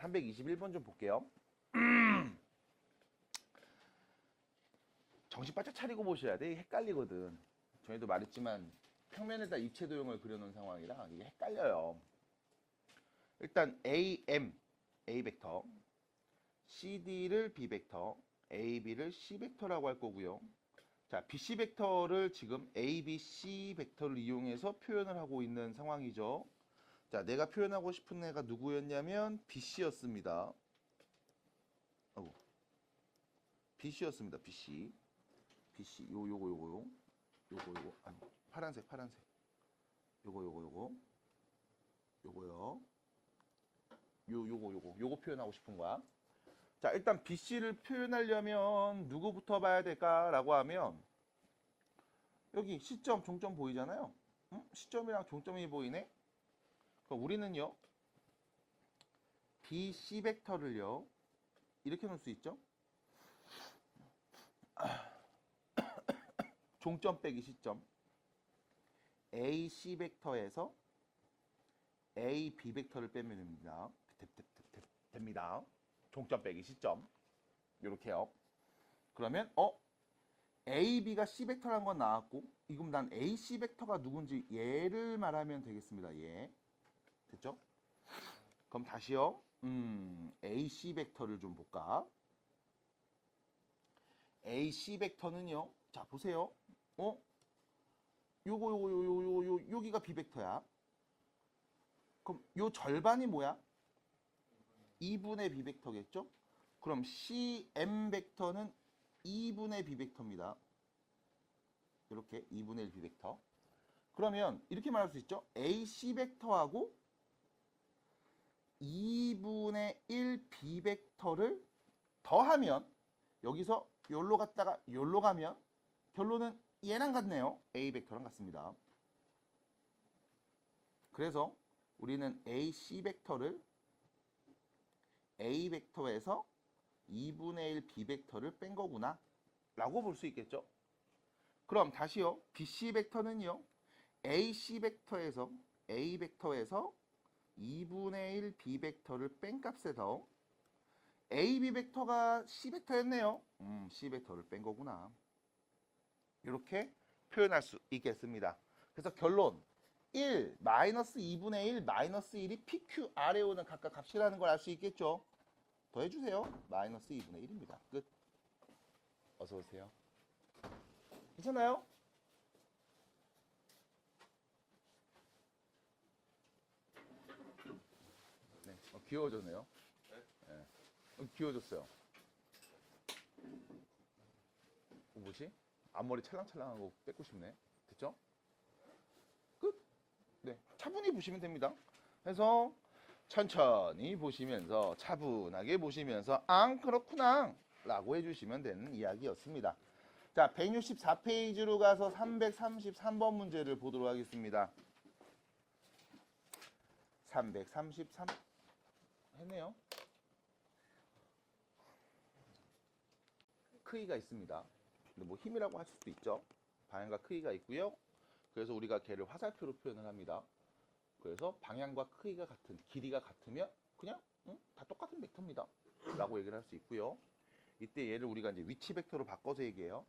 321번 좀 볼게요. 정신 바짝 차리고 보셔야 돼. 헷갈리거든. 저희도 말했지만 평면에다 입체 도형을 그려놓은 상황이라 이게 헷갈려요. 일단 AM, A 벡터, CD를 B 벡터, AB를 C 벡터라고 할 거고요. 자, BC 벡터를 지금 A, B, C 벡터를 이용해서 표현을 하고 있는 상황이죠. 자, 내가 표현하고 싶은 애가 누구였냐면 BC였습니다. BC였습니다. BC. BC. 요거. 아니, 파란색. 요거요. 요거 표현하고 싶은 거야. 자, 일단 BC를 표현하려면 누구부터 봐야 될까라고 하면 여기 시점, 종점 보이잖아요. 시점이랑 종점이 보이네. 그럼 우리는요, BC 벡터를요, 이렇게 놓을 수 있죠. 종점 빼기 시점. AC 벡터에서 AB 벡터를 빼면 됩니다. 종점 빼기 시점. 요렇게요. 그러면 AB가 C 벡터라는 건 나왔고, 이금 난 AC 벡터가 누군지 얘를 말하면 되겠습니다. 얘. 됐죠? 그럼 다시요. AC 벡터를 좀 볼까? AC 벡터는요. 자, 보세요. 여기가 B 벡터야. 그럼 요 절반이 뭐야? 2분의 B 벡터겠죠? 그럼 CM 벡터는 2분의 B 벡터입니다. 이렇게 2분의 1 B 벡터. 그러면 이렇게 말할 수 있죠? AC 벡터하고 2분의 1 B 벡터를 더하면 여기서 여기로 갔다가 여기로 가면 결론은 얘랑 같네요. A 벡터랑 같습니다. 그래서 우리는 AC 벡터를 A 벡터에서 2분의 1 B 벡터를 뺀 거구나 라고 볼 수 있겠죠. 그럼 다시요. BC 벡터는요. AC 벡터에서 A 벡터에서 2분의 1 B 벡터를 뺀 값에서 AB 벡터가 C 벡터였네요. C 벡터를 뺀 거구나. 이렇게 표현할 수 있겠습니다. 그래서 결론 1, 마이너스 2분의 1, 마이너스 1이 PQR에 오는 각각 값이라는 걸 알 수 있겠죠. 더해주세요. 마이너스 2분의 1입니다. 끝. 어서 오세요. 괜찮아요? 네, 귀여워졌네요. 네. 귀여워졌어요. 뭐지? 앞머리 찰랑찰랑한 거 뺏고 싶네. 됐죠? 끝. 네, 차분히 보시면 됩니다. 그래서 천천히 보시면서 차분하게 보시면서 그렇구나 라고 해주시면 되는 이야기였습니다. 자, 164페이지로 가서 333번 문제를 보도록 하겠습니다. 333 했네요. 크기가 있습니다. 근데 뭐 힘이라고 할 수도 있죠. 방향과 크기가 있고요. 그래서 우리가 걔를 화살표로 표현을 합니다. 그래서 방향과 크기가 같은, 길이가 같으면 그냥 다 똑같은 벡터입니다 라고 얘기를 할 수 있고요. 이때 얘를 우리가 이제 위치 벡터로 바꿔서 얘기해요.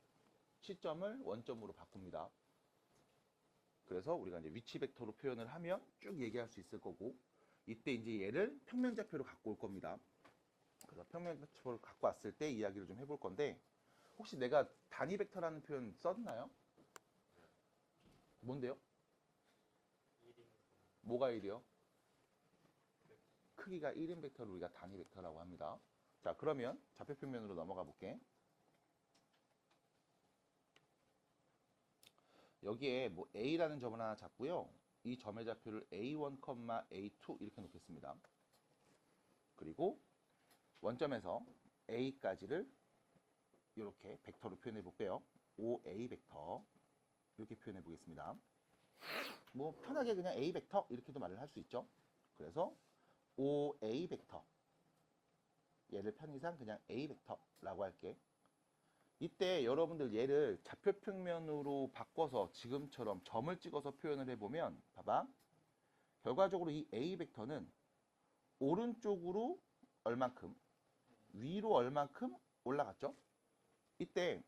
시점을 원점으로 바꿉니다. 그래서 우리가 이제 위치 벡터로 표현을 하면 쭉 얘기할 수 있을 거고, 이때 이제 얘를 평면좌표로 갖고 올 겁니다. 그래서 평면좌표를 갖고 왔을 때 이야기를 좀 해볼 건데, 혹시 내가 단위 벡터라는 표현 썼나요? 뭔데요? 뭐가 1이요? 크기가 1인 벡터를 우리가 단위 벡터라고 합니다. 자, 그러면 좌표 평면으로 넘어가 볼게. 여기에 뭐 A라는 점을 하나 잡고요. 이 점의 좌표를 A1, A2 이렇게 놓겠습니다. 그리고 원점에서 A까지를 이렇게 벡터로 표현해 볼게요. OA 벡터 이렇게 표현해 보겠습니다. 뭐 편하게 그냥 A 벡터 이렇게도 말을 할 수 있죠. 그래서 OA 벡터, 얘를 편의상 그냥 A 벡터라고 할게. 이때 여러분들 얘를 좌표 평면으로 바꿔서 지금처럼 점을 찍어서 표현을 해보면, 봐봐, 결과적으로 이 A 벡터는 오른쪽으로 얼만큼? 위로 얼만큼 올라갔죠? 이때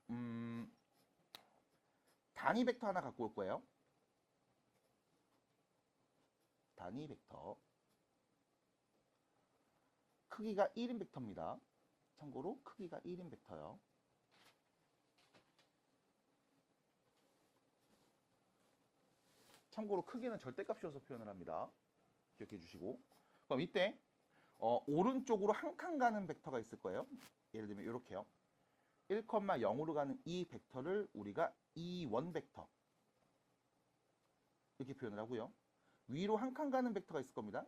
단위 벡터 하나 갖고 올 거예요. 단위 벡터. 크기가 1인 벡터입니다. 참고로 크기가 1인 벡터요. 참고로 크기는 절대값이어서 표현을 합니다. 기억해 주시고. 그럼 이때 오른쪽으로 한 칸 가는 벡터가 있을 거예요. 예를 들면 이렇게요. 1,0으로 가는 이 벡터를 우리가 E1 벡터 이렇게 표현을 하고요. 위로 한 칸 가는 벡터가 있을 겁니다.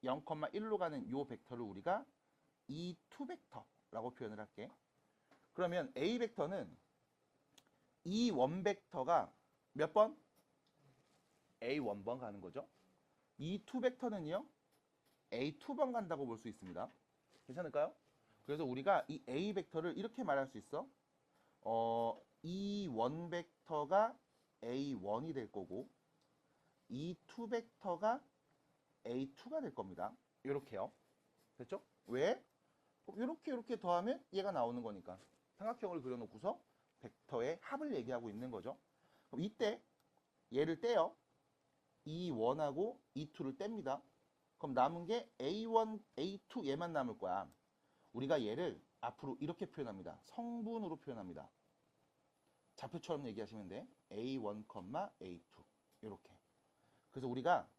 0,1로 가는 이 벡터를 우리가 E2 벡터라고 표현을 할게. 그러면 A 벡터는 E1 벡터가 몇 번? A1번 가는 거죠. E2 벡터는요. A2번 간다고 볼 수 있습니다. 괜찮을까요? 그래서 우리가 이 A 벡터를 이렇게 말할 수 있어. E1 벡터가 A1이 될 거고 E2 벡터가 A2가 될 겁니다. 이렇게요. 됐죠? 왜? 이렇게 더하면 얘가 나오는 거니까. 삼각형을 그려놓고서 벡터의 합을 얘기하고 있는 거죠. 그럼 이때 얘를 떼요. E1하고 E2를 뗍니다. 그럼 남은 게 A1, A2 얘만 남을 거야. 우리가 얘를 앞으로 이렇게 표현합니다. 성분으로 표현합니다. 좌표처럼 얘기하시면 돼. A1, A2 이렇게. 그래서 우리가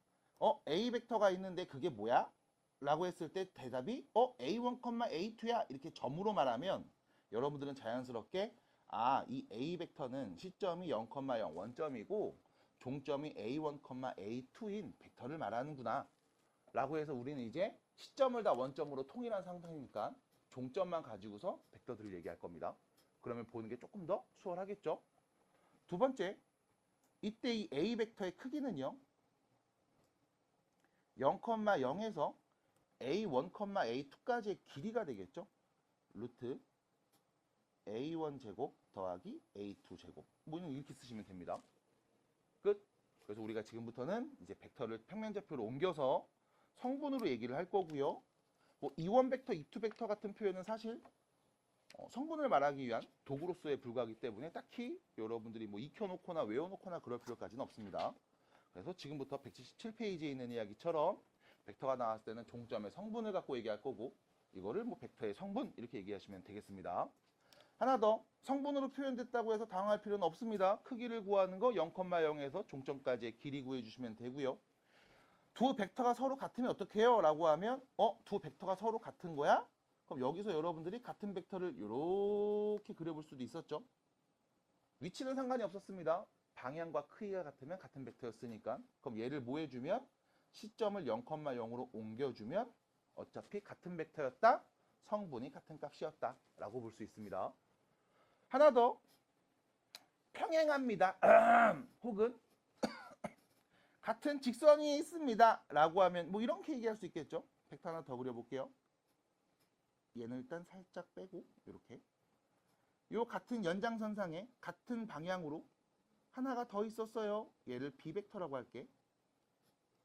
A 벡터가 있는데 그게 뭐야? 라고 했을 때 대답이 A1, A2야 이렇게 점으로 말하면 여러분들은 자연스럽게 이 A 벡터는 시점이 0,0 원점이고 종점이 A1, A2인 벡터를 말하는구나 라고 해서 우리는 이제 시점을 다 원점으로 통일한 상태니까 종점만 가지고서 벡터들을 얘기할 겁니다. 그러면 보는 게 조금 더 수월하겠죠? 두 번째, 이때 이 A 벡터의 크기는요. 0,0에서 A1, A2까지의 길이가 되겠죠? 루트 A1 제곱 더하기 A2 제곱. 뭐 이렇게 쓰시면 됩니다. 끝. 그래서 우리가 지금부터는 이제 벡터를 평면좌표로 옮겨서 성분으로 얘기를 할 거고요. 뭐 E1 벡터, E2 벡터 같은 표현은 사실 성분을 말하기 위한 도구로서에 불과하기 때문에 딱히 여러분들이 뭐 익혀놓거나 외워놓거나 그럴 필요까지는 없습니다. 그래서 지금부터 177페이지에 있는 이야기처럼 벡터가 나왔을 때는 종점의 성분을 갖고 얘기할 거고 이거를 뭐 벡터의 성분 이렇게 얘기하시면 되겠습니다. 하나 더 성분으로 표현됐다고 해서 당황할 필요는 없습니다. 크기를 구하는 거 0,0에서 종점까지의 길이 구해주시면 되고요. 두 벡터가 서로 같으면 어떻게 해요? 라고 하면 두 벡터가 서로 같은 거야? 그럼 여기서 여러분들이 같은 벡터를 이렇게 그려볼 수도 있었죠. 위치는 상관이 없었습니다. 방향과 크기가 같으면 같은 벡터였으니까. 그럼 얘를 뭐 해주면 시점을 0,0으로 옮겨주면 어차피 같은 벡터였다. 성분이 같은 값이었다. 라고 볼 수 있습니다. 하나 더 평행합니다. 혹은 같은 직선이 있습니다. 라고 하면 뭐 이렇게 얘기할 수 있겠죠. 벡터 하나 더 그려볼게요. 얘는 일단 살짝 빼고 이렇게 요 같은 연장선상에 같은 방향으로 하나가 더 있었어요. 얘를 B벡터라고 할게.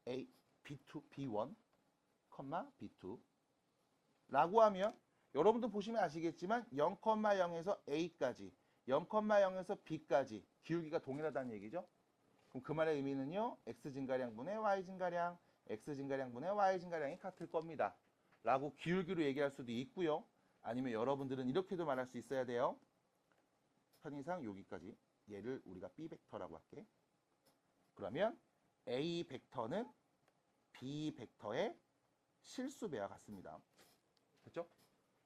A, B2, B1, B2 라고 하면 여러분도 보시면 아시겠지만 0,0에서 A까지 0,0에서 B까지 기울기가 동일하다는 얘기죠. 그럼 그 말의 의미는요. X증가량분의 Y증가량, X증가량분의 Y증가량이 같을 겁니다. 라고 기울기로 얘기할 수도 있고요. 아니면 여러분들은 이렇게도 말할 수 있어야 돼요. 편의상 여기까지. 얘를 우리가 B벡터라고 할게. 그러면 A 벡터는 B 벡터의 실수배와 같습니다. 됐죠?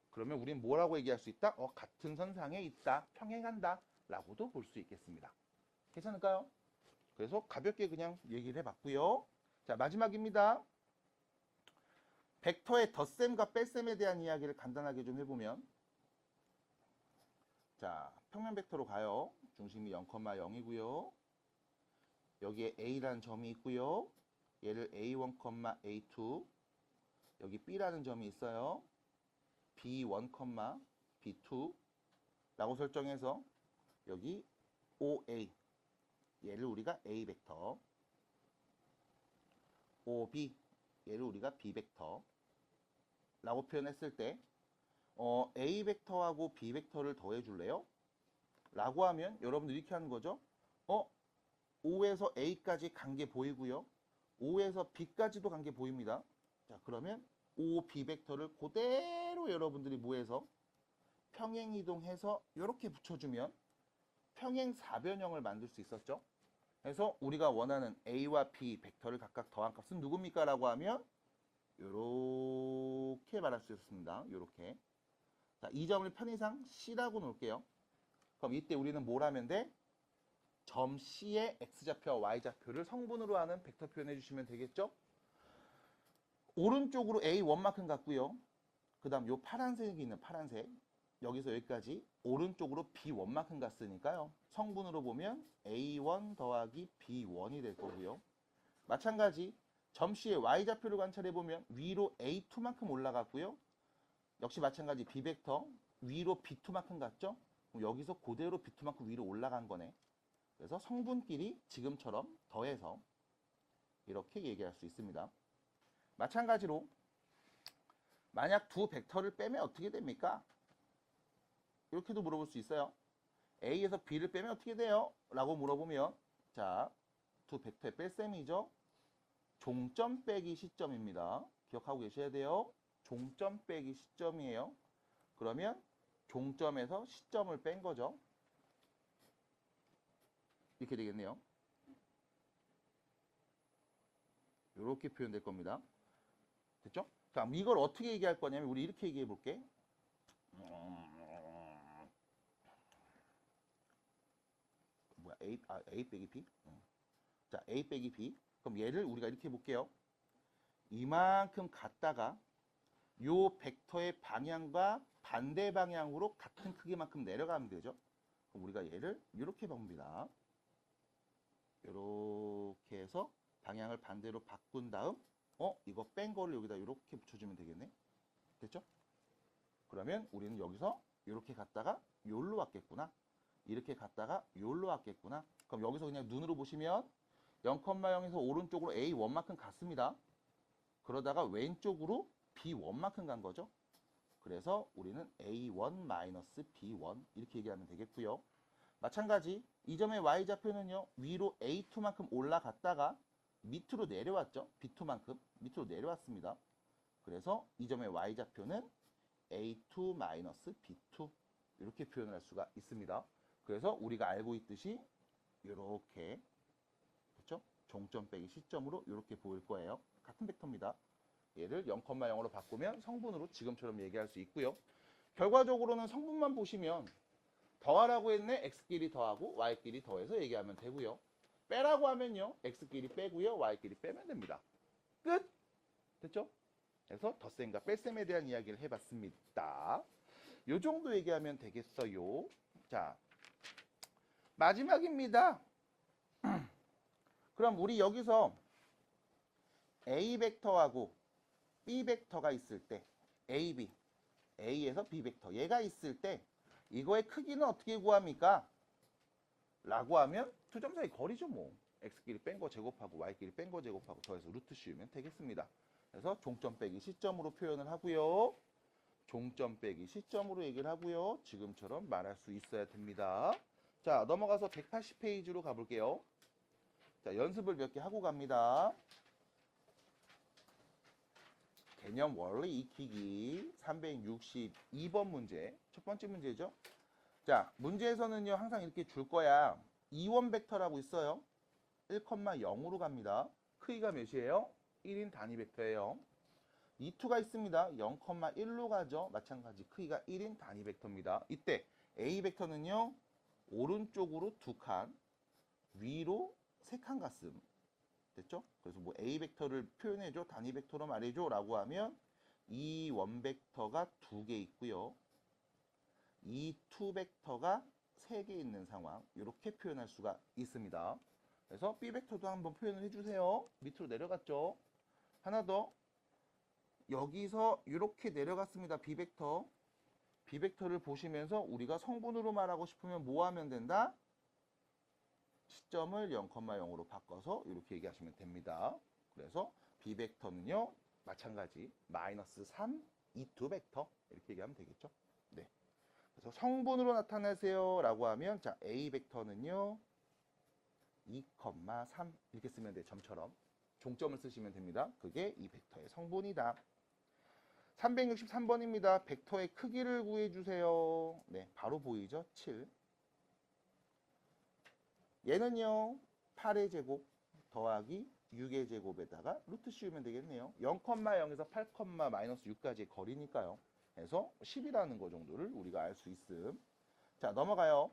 그러면 우린 뭐라고 얘기할 수 있다? 같은 선상에 있다. 평행한다. 라고도 볼 수 있겠습니다. 괜찮을까요? 그래서 가볍게 그냥 얘기를 해봤고요. 자, 마지막입니다. 벡터의 덧셈과 뺄셈에 대한 이야기를 간단하게 좀 해보면 자, 평면 벡터로 가요. 중심이 0,0이고요. 여기에 A라는 점이 있고요. 얘를 A1, A2 여기 B라는 점이 있어요. B1, B2 라고 설정해서 여기 OA 얘를 우리가 A 벡터 OB 얘를 우리가 B 벡터 라고 표현했을 때 A 벡터하고 B 벡터를 더해 줄래요? 라고 하면 여러분들 이렇게 하는 거죠. O에서 A까지 관계 보이고요. O에서 B까지도 관계 보입니다. 자, 그러면 O, B 벡터를 그대로 여러분들이 뭐해서 평행 이동해서 이렇게 붙여주면 평행 사변형을 만들 수 있었죠. 그래서 우리가 원하는 A와 B 벡터를 각각 더한 값은 누굽니까? 라고 하면 이렇게 말할 수 있습니다. 이렇게. 자, 이 점을 편의상 C라고 놓을게요. 그럼 이때 우리는 뭘 하면 돼? 점 C의 X좌표와 Y좌표를 성분으로 하는 벡터 표현해 주시면 되겠죠? 오른쪽으로 A 원만큼 같고요. 그 다음 요 파란색이 있는 파란색. 여기서 여기까지 오른쪽으로 B 원만큼 갔으니까요. 성분으로 보면 A1 더하기 B1이 될 거고요. 마찬가지 점 C의 Y좌표를 관찰해 보면 위로 A2만큼 올라갔고요. 역시 마찬가지 B 벡터 위로 B2만큼 갔죠? 그럼 여기서 그대로 B2만큼 위로 올라간 거네. 그래서 성분끼리 지금처럼 더해서 이렇게 얘기할 수 있습니다. 마찬가지로 만약 두 벡터를 빼면 어떻게 됩니까? 이렇게도 물어볼 수 있어요. A에서 B를 빼면 어떻게 돼요? 라고 물어보면 자, 두 벡터의 뺄셈이죠. 종점 빼기 시점입니다. 기억하고 계셔야 돼요. 종점 빼기 시점이에요. 그러면 종점에서 시점을 뺀 거죠. 이렇게 되겠네요. 이렇게 표현될 겁니다. 됐죠? 자, 이걸 어떻게 얘기할 거냐면 우리 이렇게 얘기해 볼게. 뭐야? A 빼기 B? 자, A 빼기 B. 그럼 얘를 우리가 이렇게 해볼게요. 이만큼 갔다가 요 벡터의 방향과 반대 방향으로 같은 크기만큼 내려가면 되죠. 그럼 우리가 얘를 이렇게 봅니다. 이렇게 해서 방향을 반대로 바꾼 다음 이거 뺀 거를 여기다 이렇게 붙여주면 되겠네. 됐죠? 그러면 우리는 여기서 이렇게 갔다가 요로 왔겠구나. 이렇게 갔다가 요로 왔겠구나. 그럼 여기서 그냥 눈으로 보시면 0,0에서 오른쪽으로 A1만큼 갔습니다. 그러다가 왼쪽으로 B1만큼 간 거죠. 그래서 우리는 A1-B1 이렇게 얘기하면 되겠고요. 마찬가지 이 점의 Y좌표는요. 위로 A2만큼 올라갔다가 밑으로 내려왔죠. B2만큼 밑으로 내려왔습니다. 그래서 이 점의 Y좌표는 A2-B2 이렇게 표현을 할 수가 있습니다. 그래서 우리가 알고 있듯이 이렇게 그렇죠? 종점 빼기 시점으로 이렇게 보일 거예요. 같은 벡터입니다. 얘를 0,0로 바꾸면 성분으로 지금처럼 얘기할 수 있고요. 결과적으로는 성분만 보시면 더하라고 했네. X끼리 더하고 Y끼리 더해서 얘기하면 되고요. 빼라고 하면요. X끼리 빼고요. Y끼리 빼면 됩니다. 끝! 됐죠? 그래서 덧셈과 뺄셈에 대한 이야기를 해봤습니다. 요 정도 얘기하면 되겠어요. 자, 마지막입니다. 그럼 우리 여기서 A 벡터하고 B 벡터가 있을 때 A, B, A에서 B 벡터 얘가 있을 때 이거의 크기는 어떻게 구합니까? 라고 하면 두 점 사이 거리죠 뭐. X끼리 뺀 거 제곱하고 Y끼리 뺀 거 제곱하고 더해서 루트 씌우면 되겠습니다. 그래서 종점 빼기 시점으로 표현을 하고요. 종점 빼기 시점으로 얘기를 하고요. 지금처럼 말할 수 있어야 됩니다. 자, 넘어가서 180페이지로 가볼게요. 자, 연습을 몇 개 하고 갑니다. 개념 원리 익히기 362번 문제. 첫 번째 문제죠. 자, 문제에서는요, 항상 이렇게 줄 거야. 이원 벡터라고 있어요. 1,0으로 갑니다. 크기가 몇이에요? 1인 단위 벡터예요. 2,2가 있습니다. 0,1로 가죠. 마찬가지 크기가 1인 단위 벡터입니다. 이때 A 벡터는요, 오른쪽으로 2칸, 위로 3칸 갔음. 됐죠? 그래서 뭐 A 벡터를 표현해줘, 단위 벡터로 말해줘 라고 하면 이 원 벡터가 2개 있고요. 이 투 벡터가 3개 있는 상황. 이렇게 표현할 수가 있습니다. 그래서 B 벡터도 한번 표현을 해주세요. 밑으로 내려갔죠? 하나 더. 여기서 이렇게 내려갔습니다. B 벡터. B 벡터를 보시면서 우리가 성분으로 말하고 싶으면 뭐 하면 된다? 시점을 0,0으로 바꿔서 이렇게 얘기하시면 됩니다. 그래서 B 벡터는요. 마찬가지 마이너스 3, 이 두 벡터 이렇게 얘기하면 되겠죠. 네. 그래서 성분으로 나타내세요 라고 하면 자 A 벡터는요 2,3 이렇게 쓰면 돼. 점처럼 종점을 쓰시면 됩니다. 그게 이 벡터의 성분이다. 363번입니다. 벡터의 크기를 구해주세요. 네, 바로 보이죠? 7. 얘는요 8의 제곱 더하기 6의 제곱에다가 루트 씌우면 되겠네요. 0,0에서 8, 마이너스 6까지의 거리니까요. 그래서 10이라는 거 정도를 우리가 알 수 있음. 자, 넘어가요.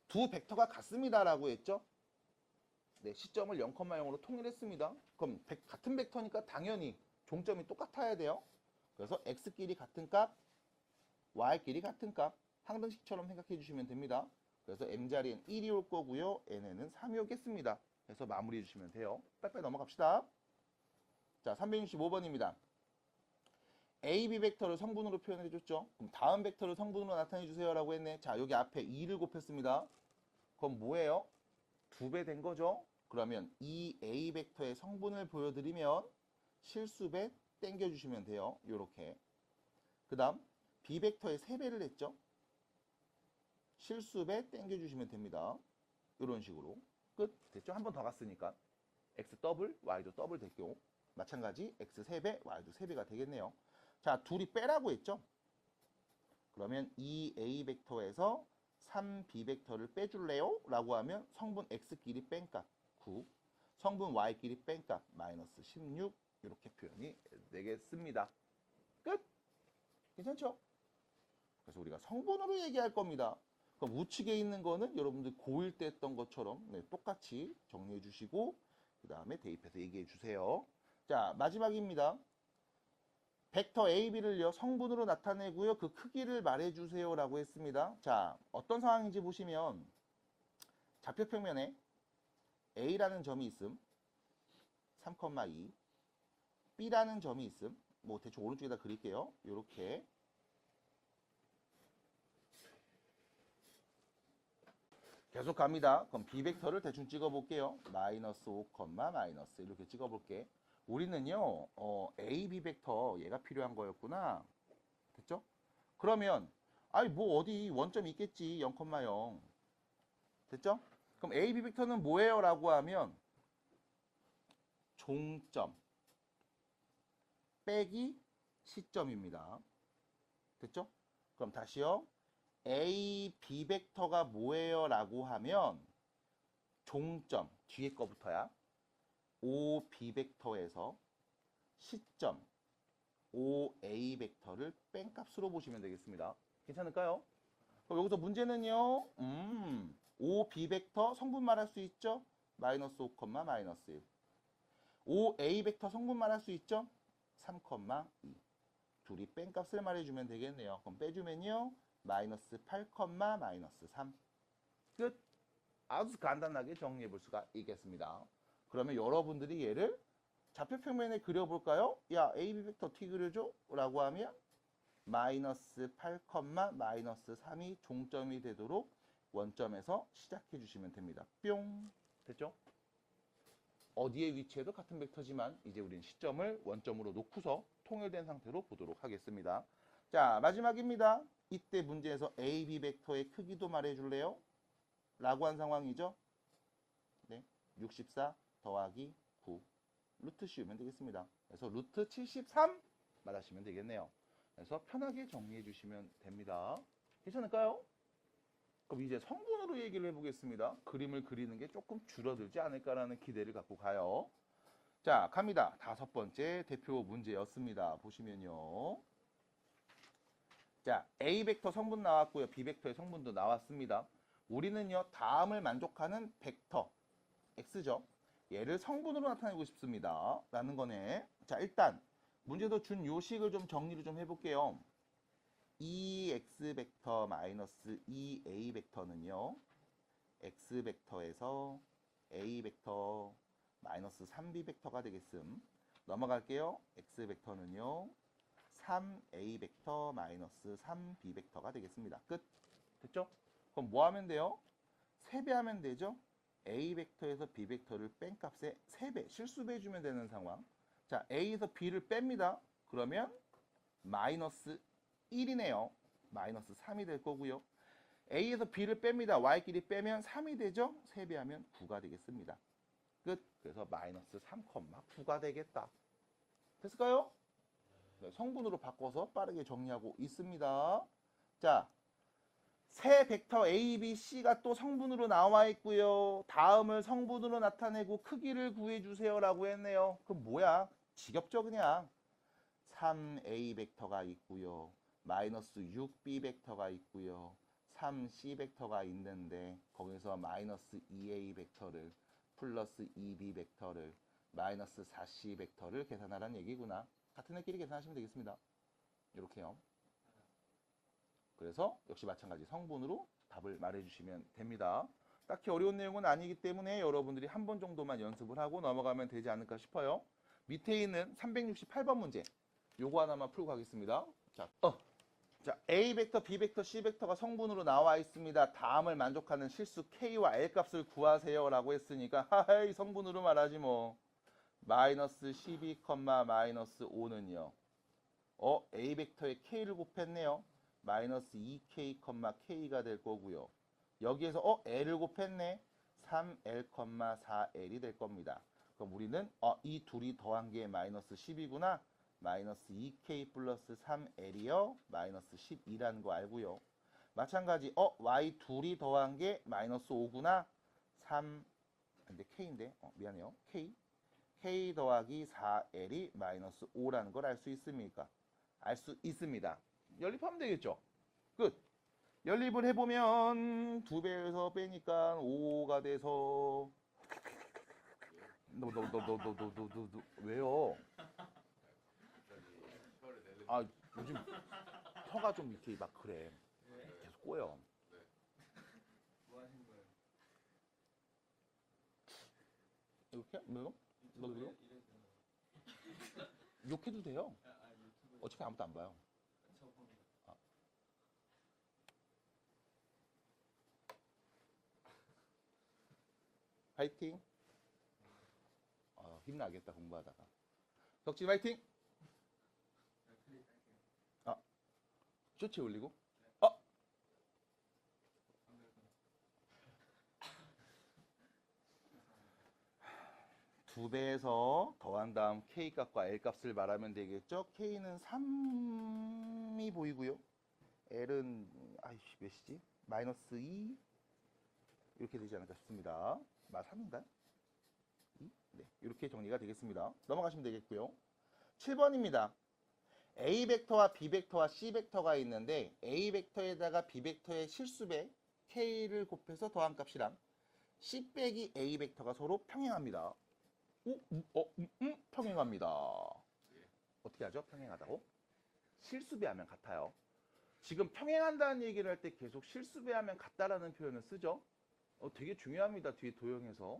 두 벡터가 같습니다라고 했죠? 네, 시점을 0,0으로 통일했습니다. 그럼 같은 벡터니까 당연히 종점이 똑같아야 돼요. 그래서 x끼리 같은 값, y끼리 같은 값, 항등식처럼 생각해 주시면 됩니다. 그래서 m자리엔 1이 올 거고요. n에는 3이 오겠습니다. 그래서 마무리해 주시면 돼요. 빨리빨리 넘어갑시다. 자, 365번입니다. A, B 벡터를 성분으로 표현해 줬죠. 그럼 다음 벡터를 성분으로 나타내 주세요 라고 했네. 자, 여기 앞에 2를 곱했습니다. 그럼 뭐예요? 2배 된 거죠. 그러면 이 A 벡터의 성분을 보여드리면 실수배 땡겨주시면 돼요. 요렇게. 그 다음 B 벡터의 3배를 했죠. 실수배 땡겨주시면 됩니다. 이런 식으로. 끝. 됐죠? 한 번 더 갔으니까. X 더블, Y도 더블 됐고. 마찬가지 X 3배, Y도 3배가 되겠네요. 자, 둘이 빼라고 했죠? 그러면 이 A 벡터에서 3B 벡터를 빼줄래요? 라고 하면 성분 X끼리 뺀값 9, 성분 Y끼리 뺀값 마이너스 16 이렇게 표현이 되겠습니다. 끝! 괜찮죠? 그래서 우리가 성분으로 얘기할 겁니다. 그럼 우측에 있는 거는 여러분들 고1 때 했던 것처럼 네, 똑같이 정리해 주시고 그 다음에 대입해서 얘기해 주세요. 자, 마지막입니다. 벡터 A, B를요 성분으로 나타내고요. 그 크기를 말해주세요 라고 했습니다. 자, 어떤 상황인지 보시면 좌표평면에 A라는 점이 있음 3,2 B라는 점이 있음 뭐 대충 오른쪽에다 그릴게요. 요렇게 계속 갑니다. 그럼 B 벡터를 대충 찍어볼게요. 마이너스 5, 마이너스 이렇게 찍어볼게. 우리는요 A, B 벡터 얘가 필요한 거였구나. 됐죠? 그러면 아니 뭐 어디 원점 있겠지 0,0 됐죠? 그럼 A, B 벡터는 뭐예요? 라고 하면 종점 빼기 시점입니다. 됐죠? 그럼 다시요. A, B 벡터가 뭐예요? 라고 하면 종점 뒤에 거부터야. O, B 벡터에서 시점 O, A 벡터를 뺀 값으로 보시면 되겠습니다. 괜찮을까요? 그럼 여기서 문제는요. O, B 벡터 성분 말할 수 있죠? 마이너스 5, 마이너스 1. O, A 벡터 성분 말할 수 있죠? 3, 2. 둘이 뺀 값을 말해주면 되겠네요. 그럼 빼주면요. 마이너스 8, 마이너스 3. 끝. 아주 간단하게 정리해 볼 수가 있겠습니다. 그러면 여러분들이 얘를 좌표평면에 그려볼까요? 야, AB 벡터 어떻게 그려줘? 라고 하면 마이너스 8, 마이너스 3이 종점이 되도록 원점에서 시작해 주시면 됩니다. 뿅. 됐죠? 어디에 위치해도 같은 벡터지만 이제 우리는 시점을 원점으로 놓고서 통일된 상태로 보도록 하겠습니다. 자, 마지막입니다. 이때 문제에서 A, B 벡터의 크기도 말해줄래요? 라고 한 상황이죠. 네, 64 더하기 9 루트 씌우면 되겠습니다. 그래서 루트 73 말하시면 되겠네요. 그래서 편하게 정리해 주시면 됩니다. 괜찮을까요? 그럼 이제 성분으로 얘기를 해보겠습니다. 그림을 그리는 게 조금 줄어들지 않을까라는 기대를 갖고 가요. 자, 갑니다. 5번째 대표 문제였습니다. 보시면요. 자, A 벡터 성분 나왔고요. B 벡터의 성분도 나왔습니다. 우리는요, 다음을 만족하는 벡터 X죠. 얘를 성분으로 나타내고 싶습니다. 라는 거네. 자, 일단 문제도 준 요식을 좀 정리를 좀 해볼게요. 2x 벡터 마이너스 2a 벡터는요. x 벡터에서 a 벡터 마이너스 3b 벡터가 되겠음. 넘어갈게요. x 벡터는요. 3a 벡터 마이너스 3b 벡터가 되겠습니다. 끝. 됐죠? 그럼 뭐 하면 돼요? 3배 하면 되죠? A 벡터에서 B 벡터를 뺀 값에 3배, 실수배 해주면 되는 상황. 자, A에서 B를 뺍니다. 그러면 마이너스 1이네요. 마이너스 3이 될 거고요. A에서 B를 뺍니다. Y끼리 빼면 3이 되죠? 3배하면 9가 되겠습니다. 끝. 그래서 마이너스 3,9가 되겠다. 됐을까요? 네, 성분으로 바꿔서 빠르게 정리하고 있습니다. 자, 새 벡터 A, B, C가 또 성분으로 나와 있고요. 다음을 성분으로 나타내고 크기를 구해주세요 라고 했네요. 그럼 뭐야? 지겹죠 그냥. 3A 벡터가 있고요. 마이너스 6B 벡터가 있고요. 3C 벡터가 있는데 거기서 마이너스 2A 벡터를 플러스 2B 벡터를 마이너스 4C 벡터를 계산하라는 얘기구나. 같은 애끼리 계산하시면 되겠습니다. 이렇게요. 그래서 역시 마찬가지 성분으로 답을 말해주시면 됩니다. 딱히 어려운 내용은 아니기 때문에 여러분들이 한 번 정도만 연습을 하고 넘어가면 되지 않을까 싶어요. 밑에 있는 368번 문제 요거 하나만 풀고 가겠습니다. 자, A 벡터, B 벡터, C 벡터가 성분으로 나와 있습니다. 다음을 만족하는 실수 K와 L 값을 구하세요 라고 했으니까 하하이 성분으로 말하지 뭐. 마이너스 12, 마이너스 5는요. A 벡터에 K를 곱했네요. 마이너스 2K, K가 될 거고요. 여기에서 L을 곱했네. 3L, 4L이 될 겁니다. 그럼 우리는 이 둘이 더한 게 마이너스 10이구나. 마이너스 2K 플러스 3L이요. 마이너스 12라는 거 알고요. 마찬가지 Y 둘이 더한 게 마이너스 5구나. 3 근데 K인데 미안해요. K 더하기 4L이 마이너스 5라는 걸 알 수 있습니까? 알 수 있습니다. 연립하면 되겠죠? 끝. 연립을 해보면 2배에서 빼니까 5가 돼서 왜요? 아 요즘 혀가 좀 이렇게 막 그래. 계속 꼬여. 뭐 하신 거예요? 이렇게? 뭐요? 이래도 욕해도 돼요. 유튜브 어차피 아무도 안 봐요. 저 봅니다. 화이팅. 힘나겠다 공부하다가. 덕진 화이팅. 클릭할게요. 쇼츠 올리고. 두 배에서 더한 다음 K 값과 L 값을 말하면 되겠죠. K는 3이 보이고요. L은 몇이지? 마이너스 2 이렇게 되지 않을까 싶습니다. 3인가요? 2? 네, 이렇게 정리가 되겠습니다. 넘어가시면 되겠고요. 7번입니다. A 벡터와 B 벡터와 C 벡터가 있는데 A 벡터에다가 B 벡터의 실수배 K를 곱해서 더한 값이랑 C 빼기 A 벡터가 서로 평행합니다. 평행합니다. 어떻게 하죠? 평행하다고? 실수배하면 같아요. 지금 평행한다는 얘기를 할 때 계속 실수배하면 같다라는 표현을 쓰죠. 되게 중요합니다. 뒤에 도형에서.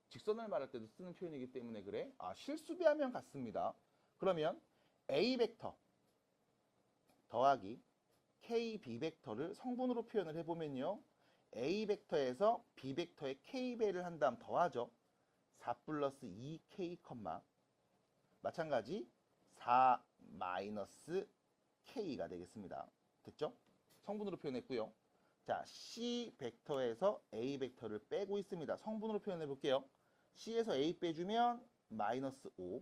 직선을 말할 때도 쓰는 표현이기 때문에 그래. 실수배하면 같습니다. 그러면 A 벡터 더하기 K, B 벡터를 성분으로 표현을 해보면요. A 벡터에서 B 벡터의 K배를 한 다음 더하죠. 4 플러스 2K, 마찬가지 4 마이너스 K가 되겠습니다. 됐죠? 성분으로 표현했고요. 자, C 벡터에서 A 벡터를 빼고 있습니다. 성분으로 표현해 볼게요. C에서 A 빼주면 마이너스 5,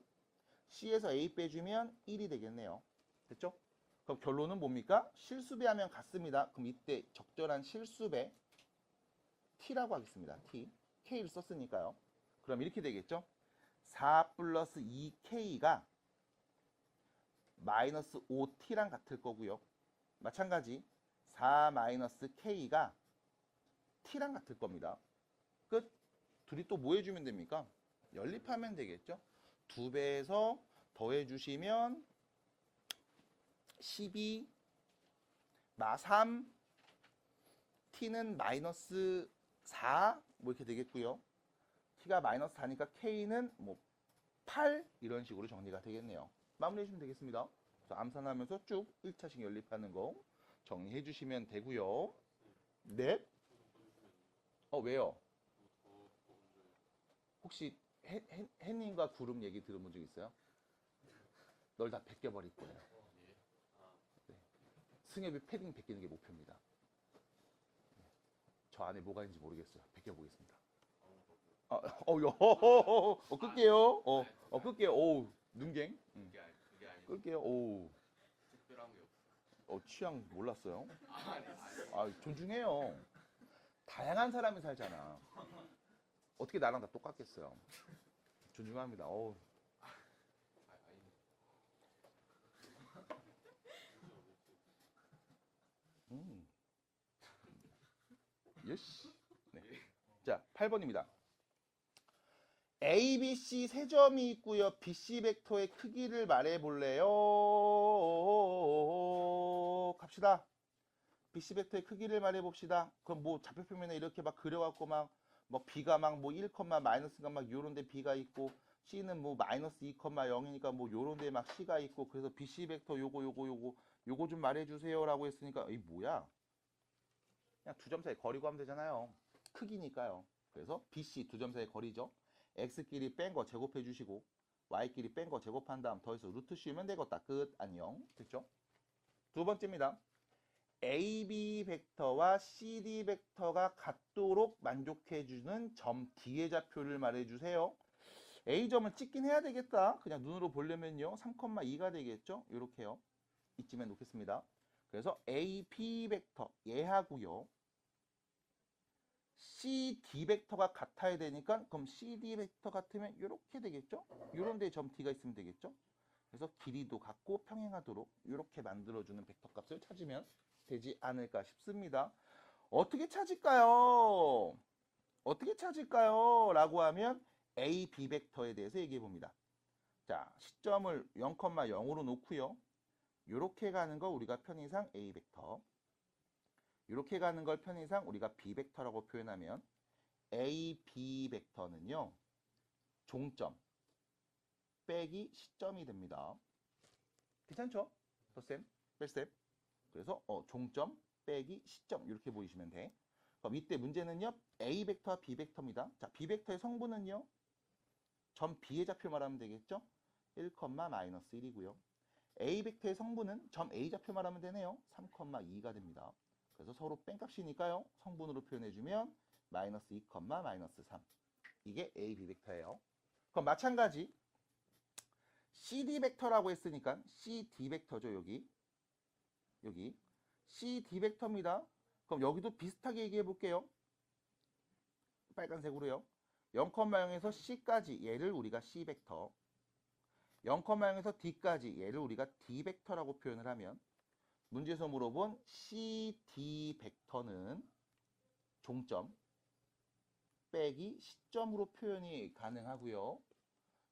C에서 A 빼주면 1이 되겠네요. 됐죠? 그럼 결론은 뭡니까? 실수배하면 같습니다. 그럼 이때 적절한 실수배 T라고 하겠습니다. T. K를 썼으니까요. 그럼 이렇게 되겠죠? 4 플러스 2K가 마이너스 5T랑 같을 거고요. 마찬가지 4 마이너스 K가 T랑 같을 겁니다. 끝. 둘이 또 뭐 해주면 됩니까? 연립하면 되겠죠? 2배에서 더해주시면 12 마 3 T는 마이너스 4 뭐 이렇게 되겠고요. T가 마이너스 4니까 K는 8 이런 식으로 정리가 되겠네요. 마무리해 주시면 되겠습니다. 그래서 암산하면서 쭉 1차식 연립하는 거 정리해 주시면 되고요. 네? 왜요? 혹시 햇님과 구름 얘기 들어본 적 있어요? 널 다 벗겨버릴 거예요. 승엽이 패딩 벗기는 게 목표입니다. 저 안에 뭐가 있는지 모르겠어요. 벗겨보겠습니다. 끌게요. 끌게요. 어우, 눈갱. 그게 아니고 끌게요. 어우, 특별한 게 없어. 취향 몰랐어요. 아니. 존중해요. 다양한 사람이 살잖아. 어떻게 나랑 다 똑같겠어요. 존중합니다. 어우. 예시. 네. 자, 8번입니다. A, B, C 세 점이 있고요. BC 벡터의 크기를 말해볼래요? 갑시다. BC 벡터의 크기를 말해봅시다. 그럼 뭐 좌표표면에 이렇게 막 그려갖고 막 뭐 B가 막 뭐 1, 마이너스가 막 요런데 B가 있고 C는 뭐 마이너스 2,0이니까 뭐 요런데 막 C가 있고 그래서 BC 벡터 요거 좀 말해주세요 라고 했으니까 이 뭐야? 그냥 두 점 사이 거리 구하면 되잖아요. 크기니까요. 그래서 BC 두 점 사이 거리죠. X끼리 뺀 거 제곱해 주시고 Y끼리 뺀 거 제곱한 다음 더해서 루트 씌우면 되겠다. 끝. 안녕. 됐죠? 두 번째입니다. AB 벡터와 CD 벡터가 같도록 만족해주는 점 D의 좌표를 말해주세요. A점을 찍긴 해야 되겠다. 그냥 눈으로 보려면요. 3,2가 되겠죠? 이렇게요. 이쯤에 놓겠습니다. 그래서 AP 벡터 얘하고요. CD 벡터가 같아야 되니까 그럼 CD 벡터 같으면 이렇게 되겠죠? 이런 데 점 D가 있으면 되겠죠? 그래서 길이도 같고 평행하도록 이렇게 만들어주는 벡터 값을 찾으면 되지 않을까 싶습니다. 어떻게 찾을까요? 어떻게 찾을까요? 라고 하면 A, B 벡터에 대해서 얘기해 봅니다. 자, 시점을 0,0으로 놓고요. 이렇게 가는 거 우리가 편의상 A 벡터. 이렇게 가는 걸 편의상 우리가 B 벡터라고 표현하면 A, B 벡터는요. 종점 빼기 시점이 됩니다. 괜찮죠? 덧셈, 뺄셈. 그래서 종점 빼기 시점 이렇게 보이시면 돼. 그럼 이때 문제는요. A 벡터와 B 벡터입니다. 자, B 벡터의 성분은요. 점 B의 좌표 말하면 되겠죠? 1, 마이너스 1이고요. A 벡터의 성분은 점 A 좌표 말하면 되네요. 3,2가 됩니다. 그래서 서로 뺀값이니까요. 성분으로 표현해주면 마이너스 2, 마이너스 3. 이게 A, B 벡터예요. 그럼 마찬가지 CD 벡터라고 했으니까 CD 벡터죠. 여기 CD 벡터입니다. 그럼 여기도 비슷하게 얘기해 볼게요. 빨간색으로요. 0,0에서 C까지 얘를 우리가 C 벡터 0,0에서 D까지 얘를 우리가 D 벡터라고 표현을 하면 문제에서 물어본 CD 벡터는 종점 빼기 시점으로 표현이 가능하고요.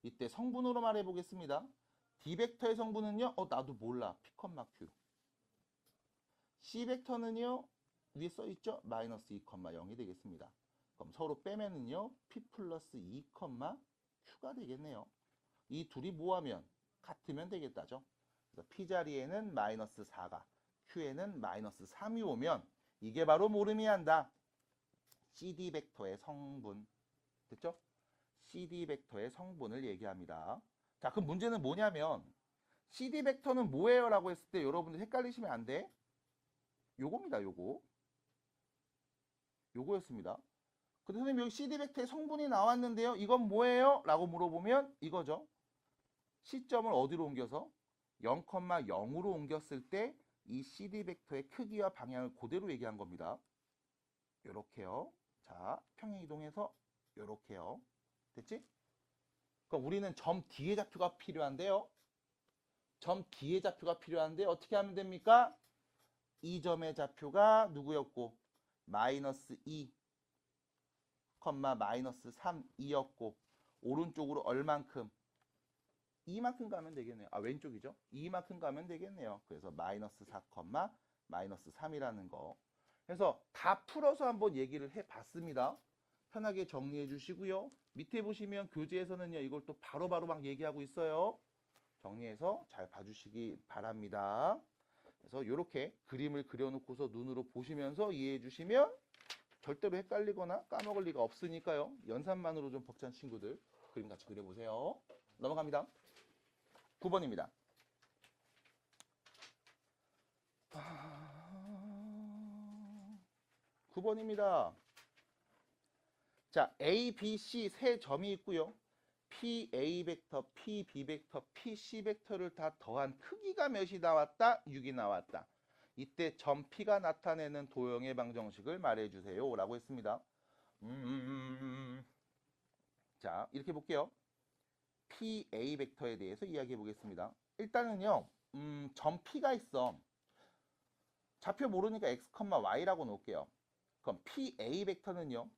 이때 성분으로 말해 보겠습니다. D 벡터의 성분은요. 나도 몰라. P, Q. C 벡터는요. 위에 써 있죠? 마이너스 2, 0이 되겠습니다. 그럼 서로 빼면은요. P 플러스 2, Q가 되겠네요. 이 둘이 뭐하면 같으면 되겠다죠. 그래서 P 자리에는 마이너스 4가 Q에는 마이너스 3이 오면 이게 바로 모름이 한다. CD 벡터의 성분. 됐죠? CD 벡터의 성분을 얘기합니다. 자, 그럼 문제는 뭐냐면 CD 벡터는 뭐예요? 라고 했을 때 여러분들 헷갈리시면 안 돼. 요겁니다. 요거였습니다. 근데 선생님 여기 CD 벡터의 성분이 나왔는데요. 이건 뭐예요? 라고 물어보면 이거죠. 시점을 어디로 옮겨서 0,0으로 옮겼을 때 이 CD 벡터의 크기와 방향을 그대로 얘기한 겁니다. 요렇게요. 자, 평행 이동해서 요렇게요. 됐지? 그럼 우리는 점 D의 좌표가 필요한데요. 점 D의 좌표가 필요한데 어떻게 하면 됩니까? 이 점의 좌표가 누구였고 마이너스 2, 마이너스 3, 2였고 오른쪽으로 얼만큼? 이만큼 가면 되겠네요. 왼쪽이죠. 이만큼 가면 되겠네요. 그래서 마이너스 4, 마이너스 3이라는 거. 그래서 다 풀어서 한번 얘기를 해봤습니다. 편하게 정리해 주시고요. 밑에 보시면 교재에서는요. 이걸 또 바로바로 막 얘기하고 있어요. 정리해서 잘 봐주시기 바랍니다. 그래서 이렇게 그림을 그려놓고서 눈으로 보시면서 이해해 주시면 절대로 헷갈리거나 까먹을 리가 없으니까요. 연산만으로 좀 벅찬 친구들 그림 같이 그려보세요. 넘어갑니다. 9번입니다. 9번입니다. 자, A, B, C 세 점이 있고요. P, A 벡터, P, B 벡터, P, C 벡터를 다 더한 크기가 몇이 나왔다? 6이 나왔다. 이때 점 P가 나타내는 도형의 방정식을 말해주세요 라고 했습니다. 자, 이렇게 볼게요. P, A 벡터에 대해서 이야기해 보겠습니다. 일단은요, 점 P가 있어. 좌표 모르니까 x, y라고 놓을게요. 그럼 P, A 벡터는요,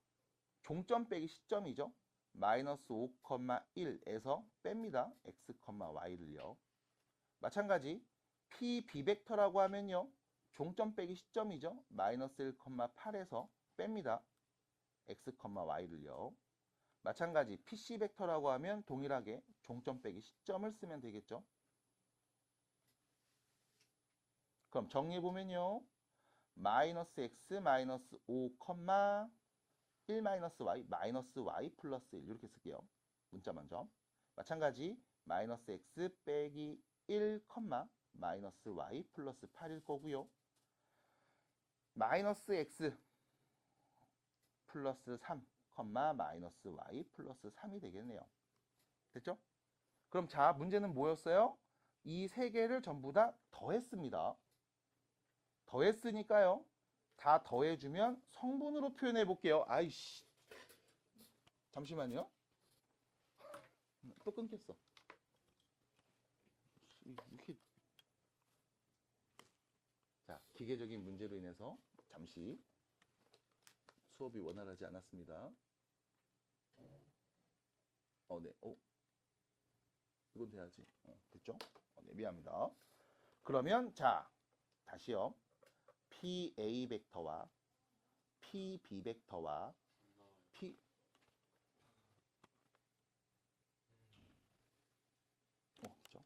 종점 빼기 시점이죠. 마이너스 5,1에서 뺍니다. x, y를요. 마찬가지 P, B 벡터라고 하면요, 종점 빼기 시점이죠. 마이너스 1,8에서 뺍니다. x, y를요. 마찬가지 PC 벡터라고 하면 동일하게 종점 빼기 시점을 쓰면 되겠죠. 그럼 정리해보면요. 마이너스 x 마이너스 5, 1 마이너스 y 플러스 1 이렇게 쓸게요. 문자 먼저. 마찬가지 마이너스 x 빼기 1, 마이너스 y 플러스 8일 거고요. 마이너스 x 플러스 3, 마이너스 y 플러스 3이 되겠네요. 됐죠? 그럼 자, 문제는 뭐였어요? 이 세 개를 전부 다 더했습니다. 더했으니까요. 다 더해주면 성분으로 표현해 볼게요. 아이씨. 잠시만요. 또 끊겼어. 이렇게. 자, 기계적인 문제로 인해서 잠시 수업이 원활하지 않았습니다. 네. 이건 돼야지. 됐죠? 네, 미안합니다. 그러면 자, 다시요. PA 벡터와 PB 벡터와 그렇죠?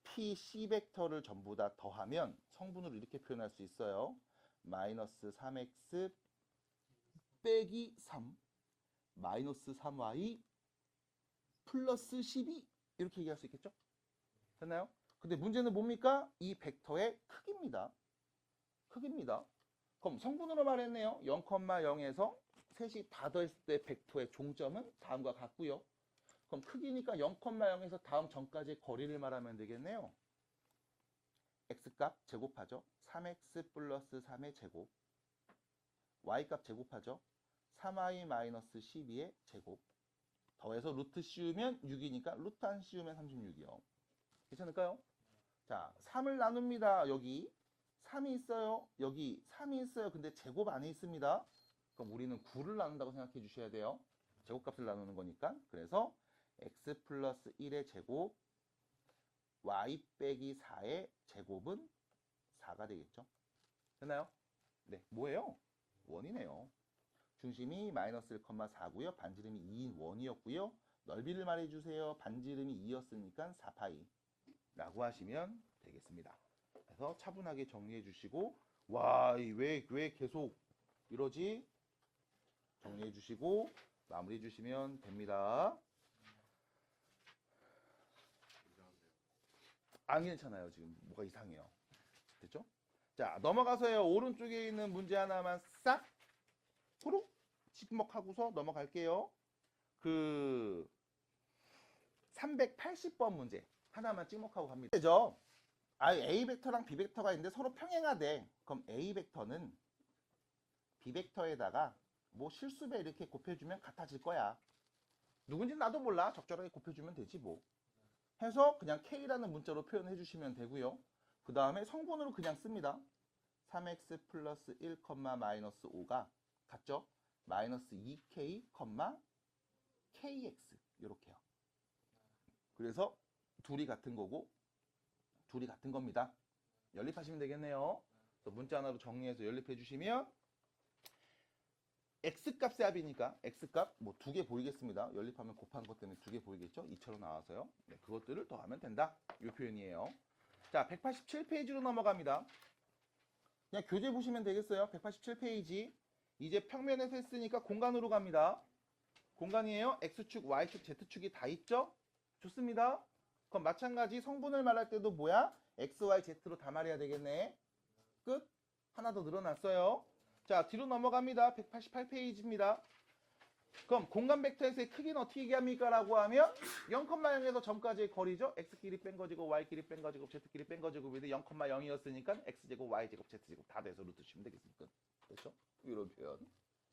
PC 벡터를 전부 다 더하면 성분으로 이렇게 표현할 수 있어요. 마이너스 3x 빼기 3 마이너스 3y 플러스 12 이렇게 얘기할 수 있겠죠? 됐나요? 근데 문제는 뭡니까? 이 벡터의 크기입니다. 그럼 성분으로 말했네요. 0,0에서 셋이 다 더했을 때 벡터의 종점은 다음과 같고요. 그럼 크기니까 0,0에서 다음 점까지의 거리를 말하면 되겠네요. x값 제곱하죠. 3x 플러스 3의 제곱. y값 제곱하죠. 3y 마이너스 12의 제곱. 더해서 루트 씌우면 6이니까 루트 안 씌우면 36이요. 괜찮을까요? 자, 3을 나눕니다. 여기 3이 있어요. 여기 3이 있어요. 근데 제곱 안에 있습니다. 그럼 우리는 9를 나눈다고 생각해 주셔야 돼요. 제곱값을 나누는 거니까. 그래서 x 플러스 1의 제곱 y 빼기 4의 제곱은 4가 되겠죠. 됐나요? 네, 뭐예요? 원이네요. 중심이 마이너스 1,4고요. 반지름이 2인 원이었고요. 넓이를 말해주세요. 반지름이 2였으니까 4파이 라고 하시면 되겠습니다. 그래서 차분하게 정리해 주시고 와, 왜 계속 이러지? 정리해 주시고 마무리해 주시면 됩니다. 안 괜찮아요. 지금 뭐가 이상해요. 됐죠? 자, 넘어가서요. 오른쪽에 있는 문제 하나만 싹 호록 찍먹하고서 넘어갈게요. 380번 문제 하나만 찍먹하고 갑니다. 그죠? A 벡터랑 B 벡터가 있는데 서로 평행하대. 그럼 A 벡터는 B 벡터에다가 뭐 실수배 이렇게 곱해주면 같아질 거야. 누군지 나도 몰라. 적절하게 곱해주면 되지 뭐. 해서 그냥 K라는 문자로 표현해 주시면 되고요. 그 다음에 성분으로 그냥 씁니다. 3x 플러스 1, 마이너스 5가 같죠? 마이너스 2k, kx 이렇게요. 그래서 둘이 같은 거고 둘이 같은 겁니다. 연립하시면 되겠네요. 그래서 문자 하나로 정리해서 연립해 주시면 x값의 합이니까 x값 뭐 2개 보이겠습니다. 연립하면 곱한 것 때문에 2개 보이겠죠? 2처럼 나와서요. 네, 그것들을 더하면 된다. 이 표현이에요. 자, 187페이지로 넘어갑니다. 그냥 교재 보시면 되겠어요. 187페이지. 이제 평면에서 했으니까 공간으로 갑니다. 공간이에요. x축, y축, z축이 다 있죠? 좋습니다. 그럼 마찬가지 성분을 말할 때도 뭐야? x, y, z로 다 말해야 되겠네. 끝. 하나 더 늘어났어요. 자, 뒤로 넘어갑니다. 188페이지입니다. 그럼 공간 벡터에서의 크기는 어떻게 얘기합니까? 라고 하면 0,0에서 점까지의 거리죠. x끼리 뺀 거지고 y끼리 뺀 거지고 z끼리 뺀 거지고 근데 0,0이었으니까 x제곱 y제곱 z제곱 다 돼서 루트 치면 되겠습니까? 그렇죠? 이런 표현.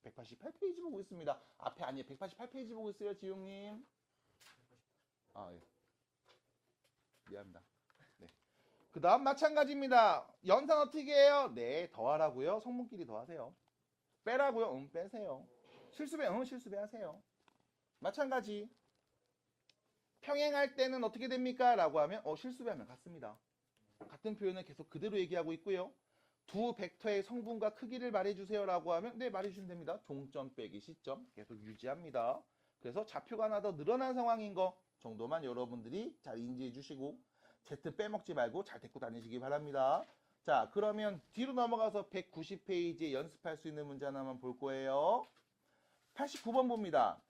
188페이지 보고 있습니다. 앞에 아니에요. 188페이지 보고 있어요, 지용님. 아, 예. 미안합니다. 네. 그 다음 마찬가지입니다. 연산 어떻게 해요? 네, 더하라고요. 성분끼리 더하세요. 빼라고요? 빼세요. 실수배, 실수배 하세요. 마찬가지. 평행할 때는 어떻게 됩니까? 라고 하면, 실수배하면 같습니다. 같은 표현을 계속 그대로 얘기하고 있고요. 두 벡터의 성분과 크기를 말해주세요. 라고 하면, 네, 말해주시면 됩니다. 종점 빼기 시점 계속 유지합니다. 그래서 좌표가 하나 더 늘어난 상황인 거 정도만 여러분들이 잘 인지해 주시고, Z 빼먹지 말고 잘 데리고 다니시기 바랍니다. 자, 그러면 뒤로 넘어가서 190페이지에 연습할 수 있는 문제 하나만 볼 거예요. 89번 봅니다.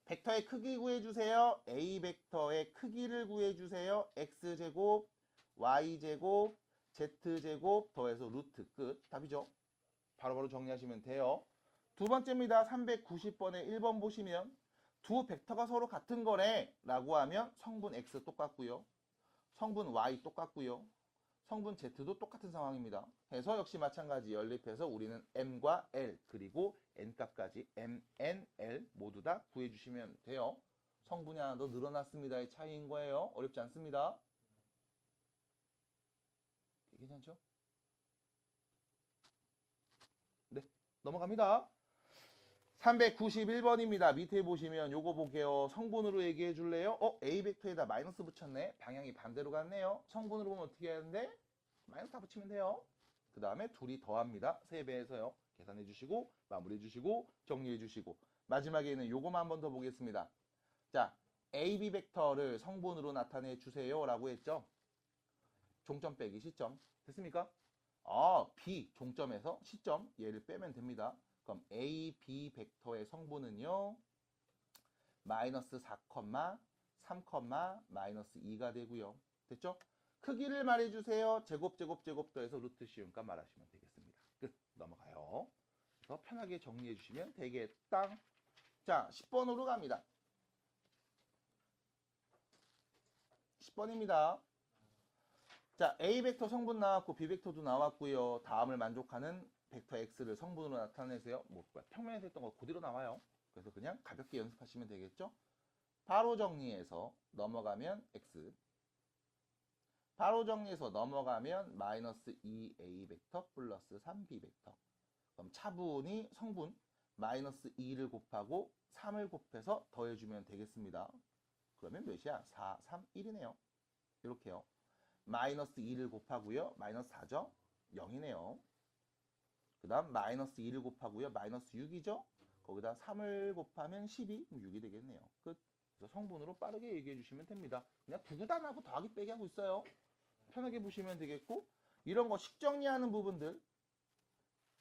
벡터의 크기 구해주세요. A 벡터의 크기를 구해주세요. x제곱, y제곱, z제곱 더해서 루트 끝. 답이죠. 바로바로 정리하시면 돼요. 두 번째입니다. 390번에 1번 보시면 두 벡터가 서로 같은 거래 라고 하면 성분 x 똑같고요. 성분 y 똑같고요. 성분 Z도 똑같은 상황입니다. 해서 역시 마찬가지 연립해서 우리는 M과 L 그리고 N값까지 M, N, L 모두 다 구해주시면 돼요. 성분이 하나 더 늘어났습니다의 차이인 거예요. 어렵지 않습니다. 괜찮죠? 네, 넘어갑니다. 391번입니다. 밑에 보시면 요거 볼게요. 성분으로 얘기해 줄래요? A 벡터에다 마이너스 붙였네. 방향이 반대로 갔네요. 성분으로 보면 어떻게 하는데? 마이너스 다 붙이면 돼요. 그 다음에 둘이 더합니다. 3배해서요. 계산해 주시고 마무리해 주시고 정리해 주시고 마지막에는 요거만 한 번 더 보겠습니다. 자, AB 벡터를 성분으로 나타내 주세요 라고 했죠. 종점 빼기 시점 됐습니까? B 종점에서 시점 얘를 빼면 됩니다. 그럼 A, B 벡터의 성분은요. 마이너스 4, 3, 마이너스 2가 되고요. 됐죠? 크기를 말해주세요. 제곱 더해서 루트 씌운값 말하시면 되겠습니다. 끝. 넘어가요. 그래서 편하게 정리해 주시면 되겠다. 자, 10번으로 갑니다. 10번입니다. 자, A 벡터 성분 나왔고 B 벡터도 나왔고요. 다음을 만족하는 벡터 X를 성분으로 나타내세요. 평면에서 했던 거 그대로 나와요. 그래서 그냥 가볍게 연습하시면 되겠죠? 바로 정리해서 넘어가면 X. 바로 정리해서 넘어가면 마이너스 2A 벡터 플러스 3B 벡터. 그럼 차분히 성분 마이너스 2를 곱하고 3을 곱해서 더해주면 되겠습니다. 그러면 몇이야? 4, 3, 1이네요. 이렇게요. 마이너스 2를 곱하고요. 마이너스 4죠? 0이네요. 그 다음 마이너스 2를 곱하고요. 마이너스 6이죠? 거기다 3을 곱하면 12, 6이 되겠네요. 끝. 그래서 성분으로 빠르게 얘기해 주시면 됩니다. 그냥 구구단하고 더하기 빼기 하고 있어요. 편하게 보시면 되겠고 이런 거 식정리하는 부분들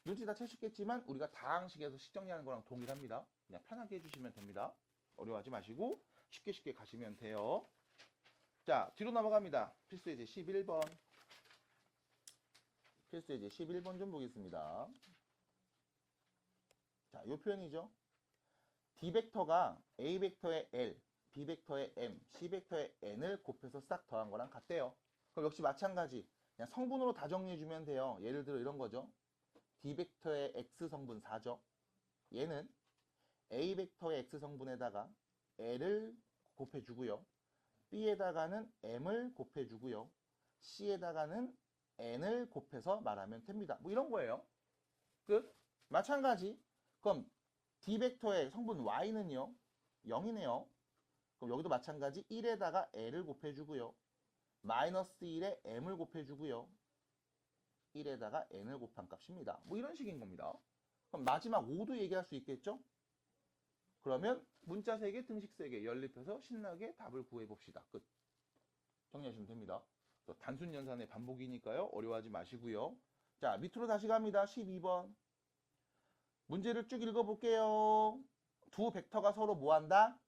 눈치 다 채셨겠지만 우리가 다항식에서 식정리하는 거랑 동일합니다. 그냥 편하게 해주시면 됩니다. 어려워하지 마시고 쉽게 가시면 돼요. 자, 뒤로 넘어갑니다. 필수예제 11번. 필수예제 11번 좀 보겠습니다. 자, 이 표현이죠. D 벡터가 A 벡터의 L, B 벡터의 M, C 벡터의 N을 곱해서 싹 더한 거랑 같대요. 그럼 역시 마찬가지. 그냥 성분으로 다 정리해주면 돼요. 예를 들어 이런 거죠. D 벡터의 X 성분 4죠. 얘는 A 벡터의 X 성분에다가 L을 곱해주고요. B에다가는 M을 곱해주고요. C에다가는 N을 곱해서 말하면 됩니다. 뭐 이런 거예요. 끝. 마찬가지. 그럼 D 벡터의 성분 Y는요. 0이네요. 그럼 여기도 마찬가지 1에다가 L을 곱해주고요. 마이너스 1에 M을 곱해주고요. 1에다가 N을 곱한 값입니다. 뭐 이런 식인 겁니다. 그럼 마지막 5도 얘기할 수 있겠죠? 그러면 문자 3개, 등식 3개 연립해서 신나게 답을 구해봅시다. 끝. 정리하시면 됩니다. 단순 연산의 반복이니까요. 어려워하지 마시고요. 자, 밑으로 다시 갑니다. 12번. 문제를 쭉 읽어볼게요. 두 벡터가 서로 뭐한다?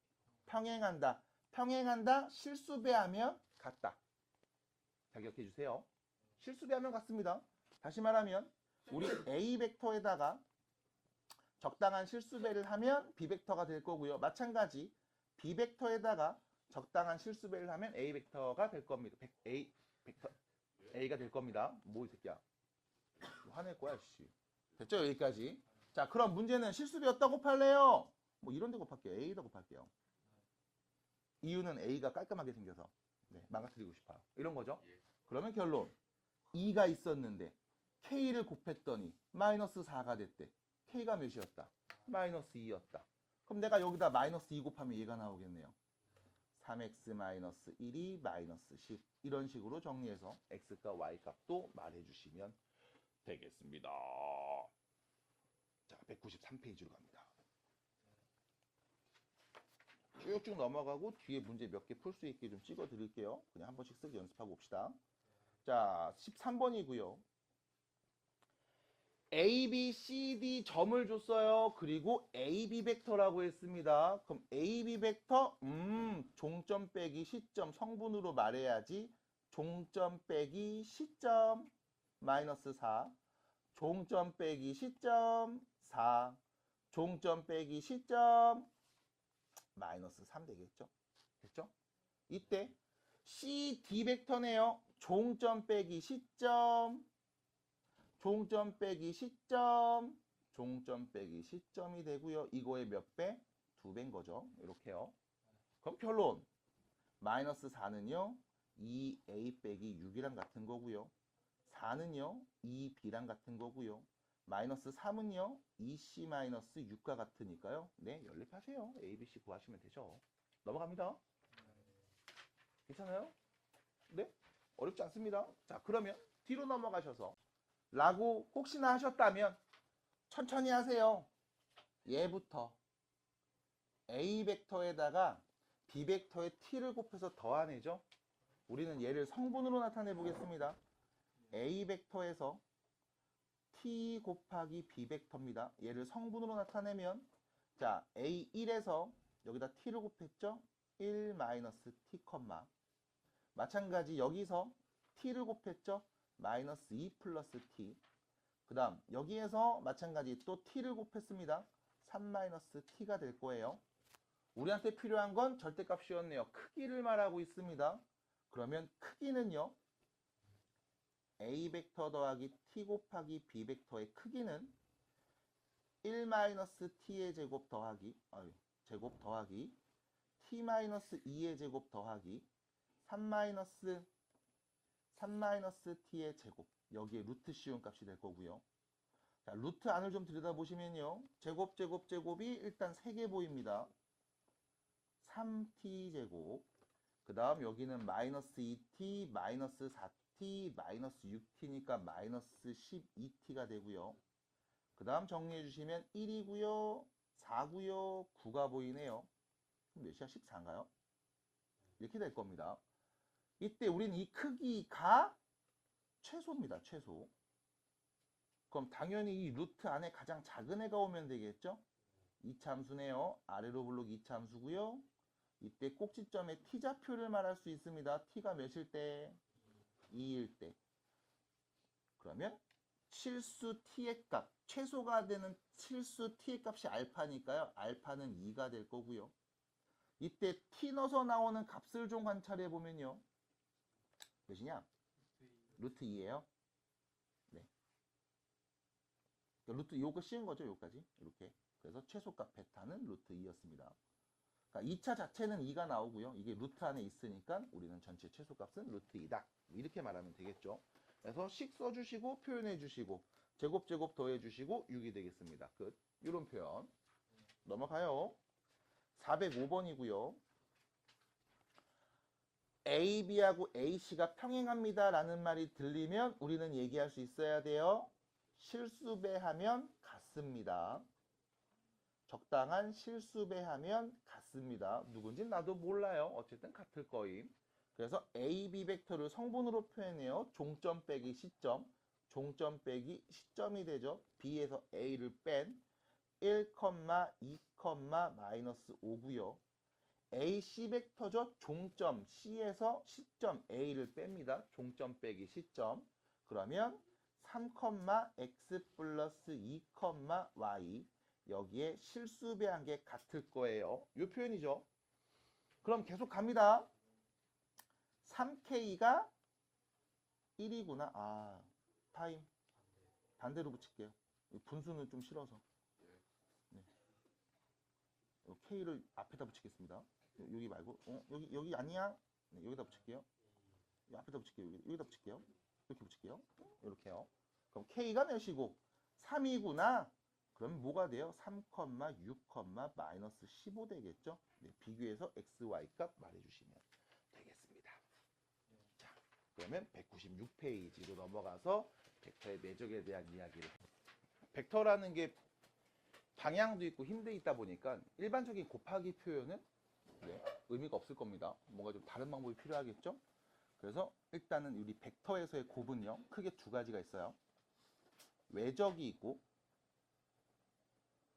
평행한다. 평행한다. 실수배하면 같다. 자, 기억해 주세요. 실수배하면 같습니다. 다시 말하면 우리 A 벡터에다가 적당한 실수배를 하면 B 벡터가 될 거고요. 마찬가지 B 벡터에다가 적당한 실수배를 하면 A 벡터가 될 겁니다. A 벡터 A가 될 겁니다. 뭐 이 새끼야. 화낼 거야, 씨. 됐죠? 여기까지. 자, 그럼 문제는 실수배 어디다 곱할래요? 뭐 이런 데 곱할게요. A에다 곱할게요. 이유는 A가 깔끔하게 생겨서 네, 망가뜨리고 싶어요. 이런 거죠. 그러면 결론. 2가 있었는데 K를 곱했더니 마이너스 4가 됐대. K가 몇이었다? 마이너스 2였다. 그럼 내가 여기다 마이너스 2 곱하면 얘가 나오겠네요. 3x 마이너스 1이 마이너스 10. 이런 식으로 정리해서 x과 y 값도 말해주시면 되겠습니다. 자, 193페이지로 갑니다. 쭉쭉 넘어가고 뒤에 문제 몇 개 풀 수 있게 좀 찍어 드릴게요. 그냥 한 번씩 쓱 연습하고 봅시다. 자, 13번이고요. A, B, C, D 점을 줬어요. 그리고 A, B 벡터라고 했습니다. 그럼 A, B 벡터, 종점 빼기 시점 성분으로 말해야지. 종점 빼기 시점 마이너스 4. 종점 빼기 시점 4. 종점 빼기 시점 마이너스 3 되겠죠? 됐죠? 이때 C, D 벡터네요. 종점 빼기 시점 종점 빼기 시점, 종점 빼기 시점이 되고요. 이거의 몇 배? 2배인 거죠. 이렇게요. 그럼 결론. 마이너스 4는요. 2a 빼기 6이랑 같은 거고요. 4는요. 2b랑 같은 거고요. 마이너스 3은요. 2c 마이너스 6과 같으니까요. 네, 연립하세요. a, b, c 구하시면 되죠. 넘어갑니다. 괜찮아요? 네? 어렵지 않습니다. 자, 그러면 뒤로 넘어가셔서 라고 혹시나 하셨다면 천천히 하세요. 얘부터 A 벡터에다가 B 벡터에 T를 곱해서 더하내죠. 우리는 얘를 성분으로 나타내 보겠습니다. A 벡터에서 T 곱하기 B 벡터입니다. 얘를 성분으로 나타내면 자 A1에서 여기다 T를 곱했죠. 1 마이너스 T, 마찬가지 여기서 T를 곱했죠. 마이너스 2 플러스 t. 그 다음 여기에서 마찬가지 또 t를 곱했습니다. 3 마이너스 t가 될 거예요. 우리한테 필요한 건 절대값이었네요. 크기를 말하고 있습니다. 그러면 크기는요. a 벡터 더하기 t 곱하기 b 벡터의 크기는 1 마이너스 t의 제곱 더하기 t 마이너스 2의 제곱 더하기 3 마이너스 t의 제곱. 여기에 루트 씌운 값이 될 거고요. 자, 루트 안을 좀 들여다보시면요. 제곱이 일단 3개 보입니다. 3t 제곱. 그 다음 여기는 마이너스 2t, 마이너스 4t, 마이너스 6t니까 마이너스 12t가 되고요. 그 다음 정리해 주시면 1이고요. 4고요. 9가 보이네요. 그럼 몇이야? 14인가요? 이렇게 될 겁니다. 이때 우리는 이 크기가 최소입니다. 최소. 그럼 당연히 이 루트 안에 가장 작은 애가 오면 되겠죠? 이차함수네요. 아래로 블록 이차함수고요. 이때 꼭지점의 t좌표를 말할 수 있습니다. t가 몇일 때? 2일 때. 그러면 실수 t의 값, 최소가 되는 실수 t의 값이 알파니까요. 알파는 2가 될 거고요. 이때 t 넣어서 나오는 값을 좀 관찰해 보면요. 몇이냐? 루트 2예요. 네. 그러니까 루트 요거 씌운 거죠, 요까지. 이렇게. 그래서 최소값 베타는 루트 2였습니다. 그러니까 2차 자체는 2가 나오고요. 이게 루트 안에 있으니까 우리는 전체 최소값은 루트 2다. 이렇게 말하면 되겠죠. 그래서 식 써주시고 표현해 주시고 제곱 더해 주시고 6이 되겠습니다. 끝. 이런 표현. 넘어가요. 405번이고요. AB하고 AC가 평행합니다 라는 말이 들리면 우리는 얘기할 수 있어야 돼요. 실수배하면 같습니다. 적당한 실수배하면 같습니다. 누군지 나도 몰라요. 어쨌든 같을 거임. 그래서 AB 벡터를 성분으로 표현해요. 종점 빼기 시점. 종점 빼기 시점이 되죠. B에서 A를 뺀 1, 2, 마이너스 5고요. AC 벡터죠. 종점 C에서 시점 A를 뺍니다. 종점 빼기 시점. 그러면 3x 플러스 2y 여기에 실수 배한 게 같을 거예요. 이 표현이죠. 그럼 계속 갑니다. 3k가 1이구나. 아, 타임. 반대로 붙일게요. 분수는 좀 싫어서. 네. k를 앞에다 붙이겠습니다. 여기 말고, 여기 아니야? 네, 여기다 붙일게요. 여기 앞에다 붙일게요. 여기다 붙일게요. 이렇게 붙일게요. 이렇게요. 그럼 k가 몇이고 3이구나. 그럼 뭐가 돼요? 3, 6, 마이너스 15 되겠죠? 네, 비교해서 x, y 값 말해주시면 되겠습니다. 자, 그러면 196페이지로 넘어가서 벡터의 내적에 대한 이야기를. 벡터라는 게 방향도 있고 힘도 있다 보니까 일반적인 곱하기 표현은 의미가 없을 겁니다. 뭔가 좀 다른 방법이 필요하겠죠? 그래서 일단은 우리 벡터에서의 곱은요, 크게 두 가지가 있어요. 외적이 있고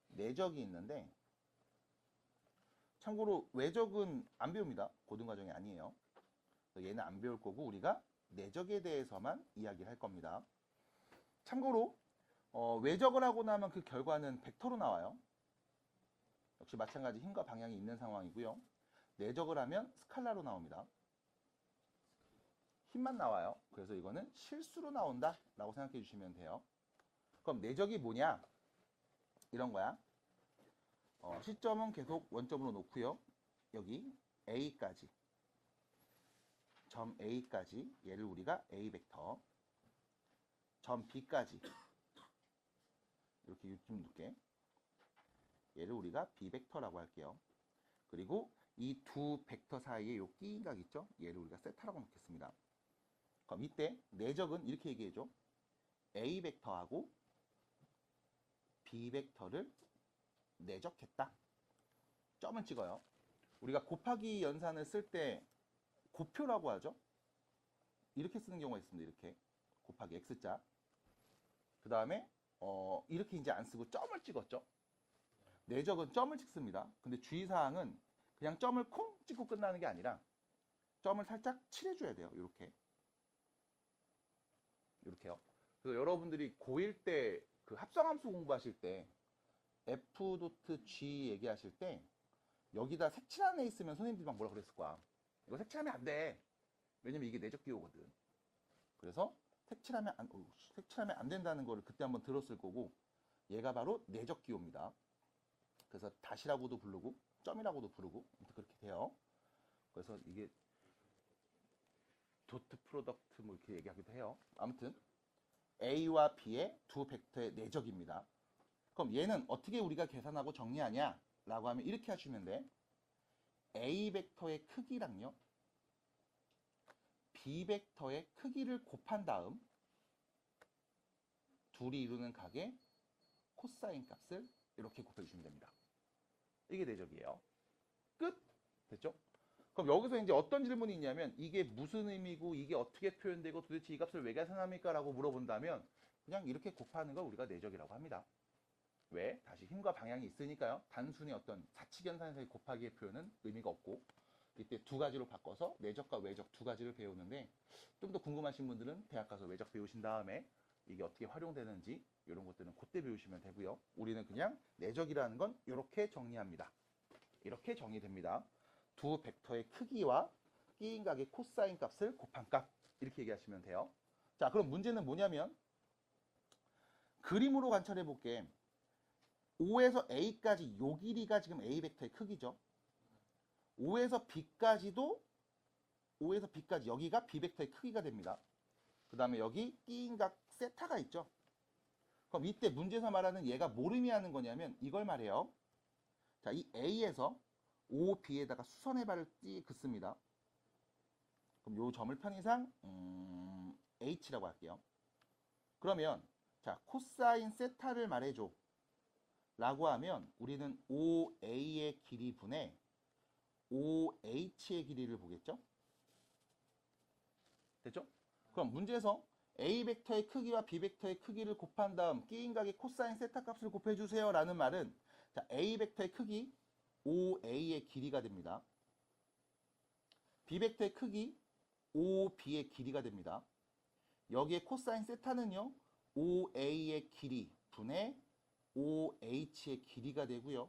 내적이 있는데, 참고로 외적은 안 배웁니다. 고등과정이 아니에요. 얘는 안 배울 거고 우리가 내적에 대해서만 이야기를 할 겁니다. 참고로 외적을 하고 나면 그 결과는 벡터로 나와요. 역시 마찬가지 힘과 방향이 있는 상황이고요. 내적을 하면 스칼라로 나옵니다. 힘만 나와요. 그래서 이거는 실수로 나온다 라고 생각해 주시면 돼요. 그럼 내적이 뭐냐? 이런 거야. 시점은 계속 원점으로 놓고요. 여기 A까지, 점 A까지 얘를 우리가 A 벡터, 점 B까지 이렇게 좀 놓게 얘를 우리가 B 벡터라고 할게요. 그리고 이 두 벡터 사이에 요 끼인각 있죠? 얘를 우리가 세타라고 놓겠습니다. 그럼 이때 내적은 이렇게 얘기해줘. A 벡터하고 B 벡터를 내적했다. 점을 찍어요. 우리가 곱하기 연산을 쓸 때 곱표라고 하죠. 이렇게 쓰는 경우가 있습니다. 이렇게 곱하기 X자. 그 다음에 이렇게 이제 안 쓰고 점을 찍었죠. 내적은 점을 찍습니다. 근데 주의사항은 그냥 점을 콩 찍고 끝나는 게 아니라 점을 살짝 칠해줘야 돼요. 이렇게요. 그래서 여러분들이 고1 때 그 합성함수 공부하실 때 F.G 얘기하실 때 여기다 색칠한 애 있으면 선생님들이 막 뭐라 그랬을 거야. 이거 색칠하면 안 돼. 왜냐면 이게 내적 기호거든. 그래서 색칠하면 안 된다는 거를 그때 한번 들었을 거고, 얘가 바로 내적 기호입니다. 그래서 다시라고도 부르고 점이라고도 부르고 그렇게 돼요. 그래서 이게 도트 프로덕트 뭐 이렇게 얘기하기도 해요. 아무튼 A와 B의 두 벡터의 내적입니다. 그럼 얘는 어떻게 우리가 계산하고 정리하냐 라고 하면 이렇게 하시면 돼. A 벡터의 크기랑요 B 벡터의 크기를 곱한 다음 둘이 이루는 각의 코사인 값을 이렇게 곱해주시면 됩니다. 이게 내적이에요. 끝! 됐죠? 그럼 여기서 이제 어떤 질문이 있냐면 이게 무슨 의미고 이게 어떻게 표현되고 도대체 이 값을 왜 계산합니까? 라고 물어본다면 그냥 이렇게 곱하는 걸 우리가 내적이라고 합니다. 왜? 다시 힘과 방향이 있으니까요. 단순히 어떤 사칙연산에서의 곱하기의 표현은 의미가 없고 이때 두 가지로 바꿔서 내적과 외적 두 가지를 배우는데, 좀 더 궁금하신 분들은 대학 가서 외적 배우신 다음에 이게 어떻게 활용되는지 이런 것들은 그때 배우시면 되고요. 우리는 그냥 내적이라는 건 이렇게 정리합니다. 이렇게 정리됩니다. 두 벡터의 크기와 끼인각의 코사인 값을 곱한 값, 이렇게 얘기하시면 돼요. 자, 그럼 문제는 뭐냐면 그림으로 관찰해 볼게. O에서 A까지 요 길이가 지금 A 벡터의 크기죠. O에서 B까지 여기가 B 벡터의 크기가 됩니다. 그 다음에 여기 끼인각 세타가 있죠. 그럼 이때 문제에서 말하는 얘가 뭘 의미하는 거냐면 이걸 말해요. 자, 이 A에서 OB에다가 수선의 발을 긋습니다. 그럼 요 점을 편의상 H라고 할게요. 그러면 자, 코사인 세타를 말해줘 라고 하면 우리는 OA의 길이 분의 OH의 길이를 보겠죠? 됐죠? 그럼 문제에서 A 벡터의 크기와 B 벡터의 크기를 곱한 다음 끼인각의 코사인 세타 값을 곱해주세요 라는 말은, 자, A 벡터의 크기 OA의 길이가 됩니다. B 벡터의 크기 OB의 길이가 됩니다. 여기에 코사인 세타는요 OA의 길이 분의 OH의 길이가 되고요.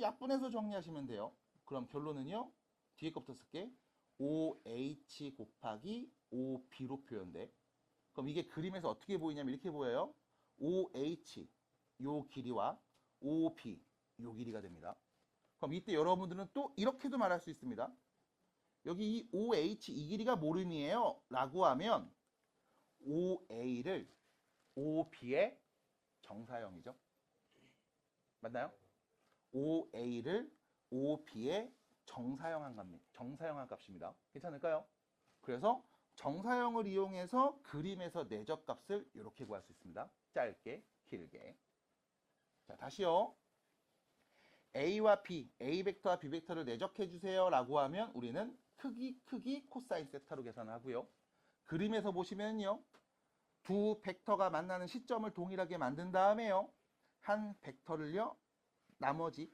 약분해서 정리하시면 돼요. 그럼 결론은요. 뒤에 것부터 쓸게. OH 곱하기 OB로 표현돼. 그럼 이게 그림에서 어떻게 보이냐면 이렇게 보여요. OH 요 길이와 OB 요 길이가 됩니다. 그럼 이때 여러분들은 또 이렇게도 말할 수 있습니다. 여기 이 OH 이 길이가 뭘 의미해요? 라고 하면 OA를 OB의 정사형이죠. 맞나요? OA를 OB의 정사형한 값입니다. 괜찮을까요? 그래서 정사형을 이용해서 그림에서 내적값을 이렇게 구할 수 있습니다. 짧게, 길게. 자, 다시요. A와 B, A 벡터와 B 벡터를 내적해 주세요 라고 하면 우리는 크기 코사인 세타로 계산하고요. 그림에서 보시면요. 두 벡터가 만나는 시점을 동일하게 만든 다음에요. 한 벡터를요. 나머지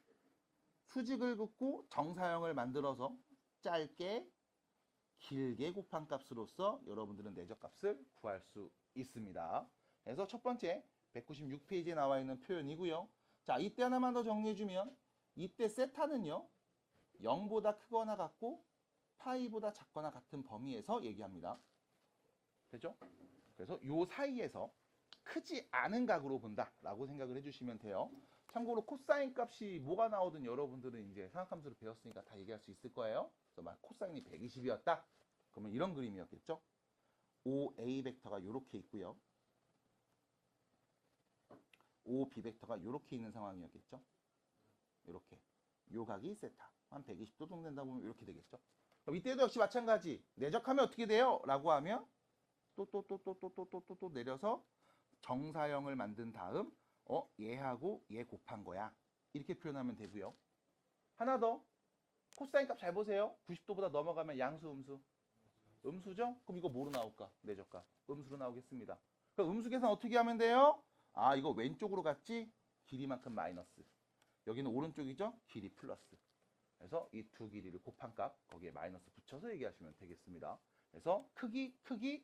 수직을 긋고 정사형을 만들어서 짧게 길게 곱한 값으로서 여러분들은 내적값을 구할 수 있습니다. 그래서 첫 번째 196페이지에 나와 있는 표현이고요. 자, 이때 하나만 더 정리해주면 이때 세타는요. 0보다 크거나 같고 파이보다 작거나 같은 범위에서 얘기합니다. 됐죠? 그래서 요 사이에서 크지 않은 각으로 본다라고 생각을 해주시면 돼요. 참고로 코사인 값이 뭐가 나오든 여러분들은 이제 상학함수를 배웠으니까 다 얘기할 수 있을 거예요. 그래서 막 코사인이 120이었다. 그러면 이런 그림이었겠죠. OA 벡터가 이렇게 있고요. OB 벡터가 이렇게 있는 상황이었겠죠. 이렇게. 요 각이 세타. 한 120도 정도 된다 보면 이렇게 되겠죠. 그럼 이때도 역시 마찬가지. 내적하면 어떻게 돼요? 라고 하면 또 내려서 정사형을 만든 다음 얘하고 얘 곱한 거야. 이렇게 표현하면 되고요. 하나 더. 코사인 값 잘 보세요. 90도보다 넘어가면 양수, 음수. 음수죠? 그럼 이거 뭐로 나올까? 내적값. 음수로 나오겠습니다. 그럼 음수 계산 어떻게 하면 돼요? 아, 이거 왼쪽으로 갔지? 길이만큼 마이너스. 여기는 오른쪽이죠? 길이 플러스. 그래서 이 두 길이를 곱한 값, 거기에 마이너스 붙여서 얘기하시면 되겠습니다. 그래서 크기,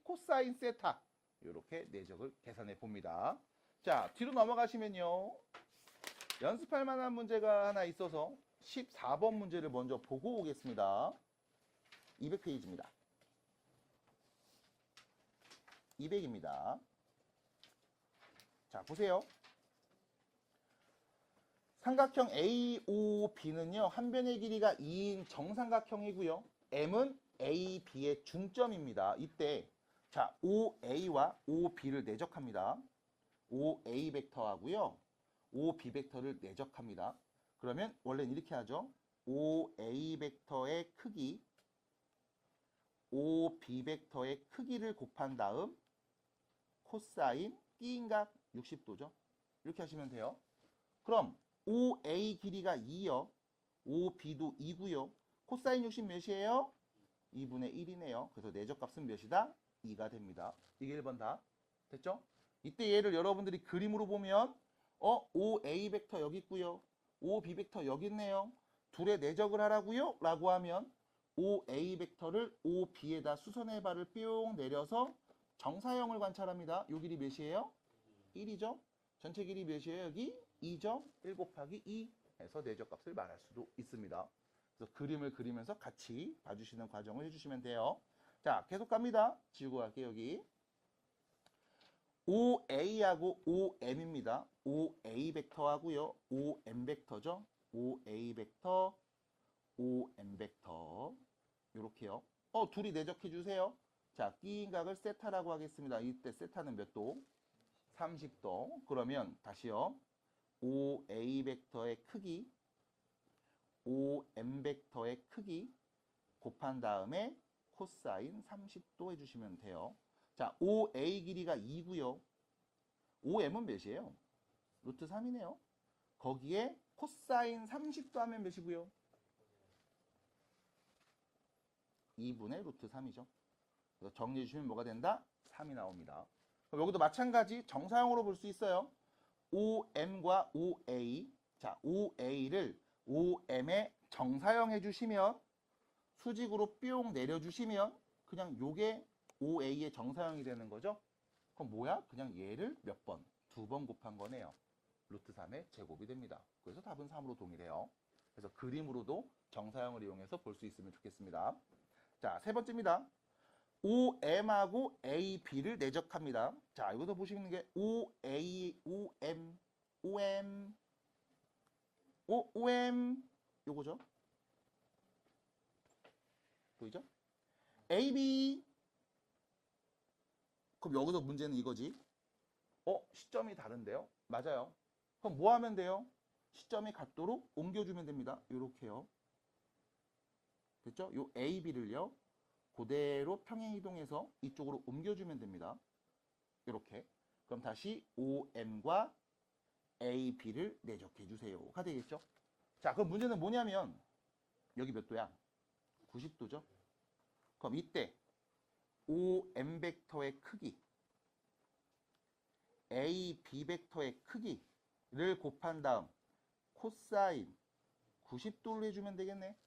코사인 세타. 이렇게 내적을 계산해 봅니다. 자, 뒤로 넘어가시면요. 연습할 만한 문제가 하나 있어서 14번 문제를 먼저 보고 오겠습니다. 200페이지입니다. 200입니다. 자, 보세요. 삼각형 AOB는요. 한 변의 길이가 2인 정삼각형이고요. M은 AB의 중점입니다. 이때 자, OA와 OB를 내적합니다. OA 벡터하고요. OB 벡터를 내적합니다. 그러면 원래는 이렇게 하죠. OA 벡터의 크기, OB 벡터의 크기를 곱한 다음 코사인 끼인각 60도죠. 이렇게 하시면 돼요. 그럼 OA 길이가 2요. OB도 2고요. 코사인 60 몇이에요? 2분의 1이네요. 그래서 내적값은 몇이다? 2가 됩니다. 이게 1번 다. 됐죠? 이때 얘를 여러분들이 그림으로 보면 OA 벡터 여기 있고요. OB 벡터 여기 있네요. 둘의 내적을 하라고요? 라고 하면 OA 벡터를 OB에다 수선의 발을 뿅 내려서 정사형을 관찰합니다. 요 길이 몇이에요? 1이죠? 전체 길이 몇이에요? 여기 2죠? 1 곱하기 2 해서 내적값을 말할 수도 있습니다. 그래서 그림을 그리면서 같이 봐주시는 과정을 해주시면 돼요. 자, 계속 갑니다. 지우고 갈게요, 여기. OA하고 OM입니다. OA 벡터하고요. OM 벡터죠. OA 벡터, OM 벡터. 요렇게요. 둘이 내적해 주세요. 자, 끼인 각을 세타라고 하겠습니다. 이때 세타는 몇 도? 30도. 그러면 다시요. OA 벡터의 크기, OM 벡터의 크기 곱한 다음에 코사인 30도 해주시면 돼요. 자, OA 길이가 2고요. OM은 몇이에요? 루트 3이네요. 거기에 코사인 30도 하면 몇이고요? 2분의 루트 3이죠. 그래서 정리해 주시면 뭐가 된다? 3이 나옵니다. 그럼 여기도 마찬가지 정사형으로 볼 수 있어요. OM과 OA. 자, OA를 OM에 정사형 해주시면 수직으로 뿅 내려주시면 그냥 요게 OA의 정사형이 되는 거죠. 그럼 뭐야? 그냥 얘를 몇 번? 2번 곱한 거네요. 루트 3의 제곱이 됩니다. 그래서 답은 3으로 동일해요. 그래서 그림으로도 정사형을 이용해서 볼 수 있으면 좋겠습니다. 자, 세 번째입니다. OM하고 AB를 내적합니다. 자, 여기서 보시는 게 OA, OM 요거죠? 보이죠? AB. 그럼 여기서 문제는 이거지. 시점이 다른데요? 맞아요. 그럼 뭐 하면 돼요? 시점이 같도록 옮겨주면 됩니다. 요렇게요. 됐죠? 요 AB를요. 그대로 평행이동해서 이쪽으로 옮겨주면 됩니다. 이렇게. 그럼 다시 OM과 AB를 내적해 주세요가 되겠죠? 자, 그럼 문제는 뭐냐면 여기 몇 도야? 90도죠? 그럼 이때 OM 벡터의 크기, AB 벡터의 크기를 곱한 다음 코사인 90도를 해주면 되겠네.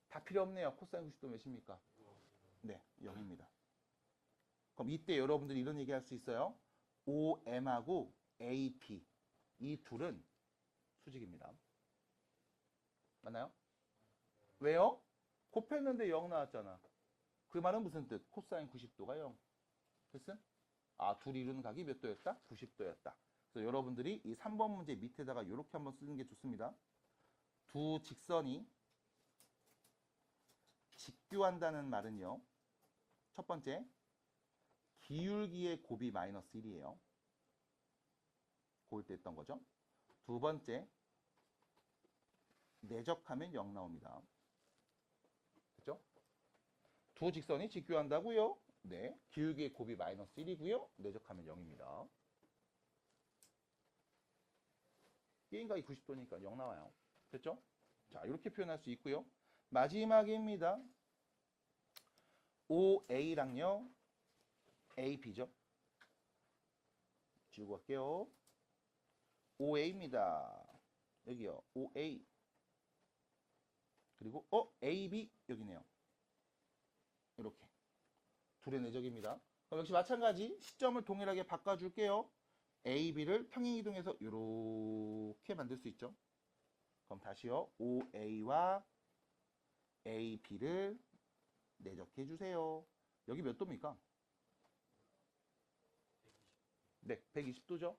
다 필요 없네요. 코사인 90도 몇입니까? 네, 0입니다. 그럼 이때 여러분들이 이런 얘기 할 수 있어요. OM하고 AP 이 둘은 수직입니다. 맞나요? 왜요? 곱했는데 0 나왔잖아. 그 말은 무슨 뜻? 코사인 90도가 0. 됐음? 아, 둘이 이루는 각이 몇 도였다? 90도였다. 그래서 여러분들이 이 3번 문제 밑에다가 이렇게 한번 쓰는 게 좋습니다. 두 직선이 직교한다는 말은요. 첫 번째, 기울기의 곱이 마이너스 1이에요. 고일 때 했던 거죠. 두 번째, 내적하면 0 나옵니다. 됐죠? 두 직선이 직교한다고요? 네. 기울기의 곱이 마이너스 1이고요. 내적하면 0입니다. B인각이 90도니까 0 나와요. 됐죠? 자, 이렇게 표현할 수 있고요. 마지막입니다. OA랑요. AB죠. 지우고 갈게요. OA입니다. 여기요. OA. 그리고 AB 여기네요. 이렇게. 둘의 내적입니다. 그럼 역시 마찬가지 시점을 동일하게 바꿔줄게요. AB를 평행이동해서 이렇게 만들 수 있죠. 그럼 다시요. OA와 AB를 내적해 주세요. 여기 몇 도입니까? 네, 120도죠.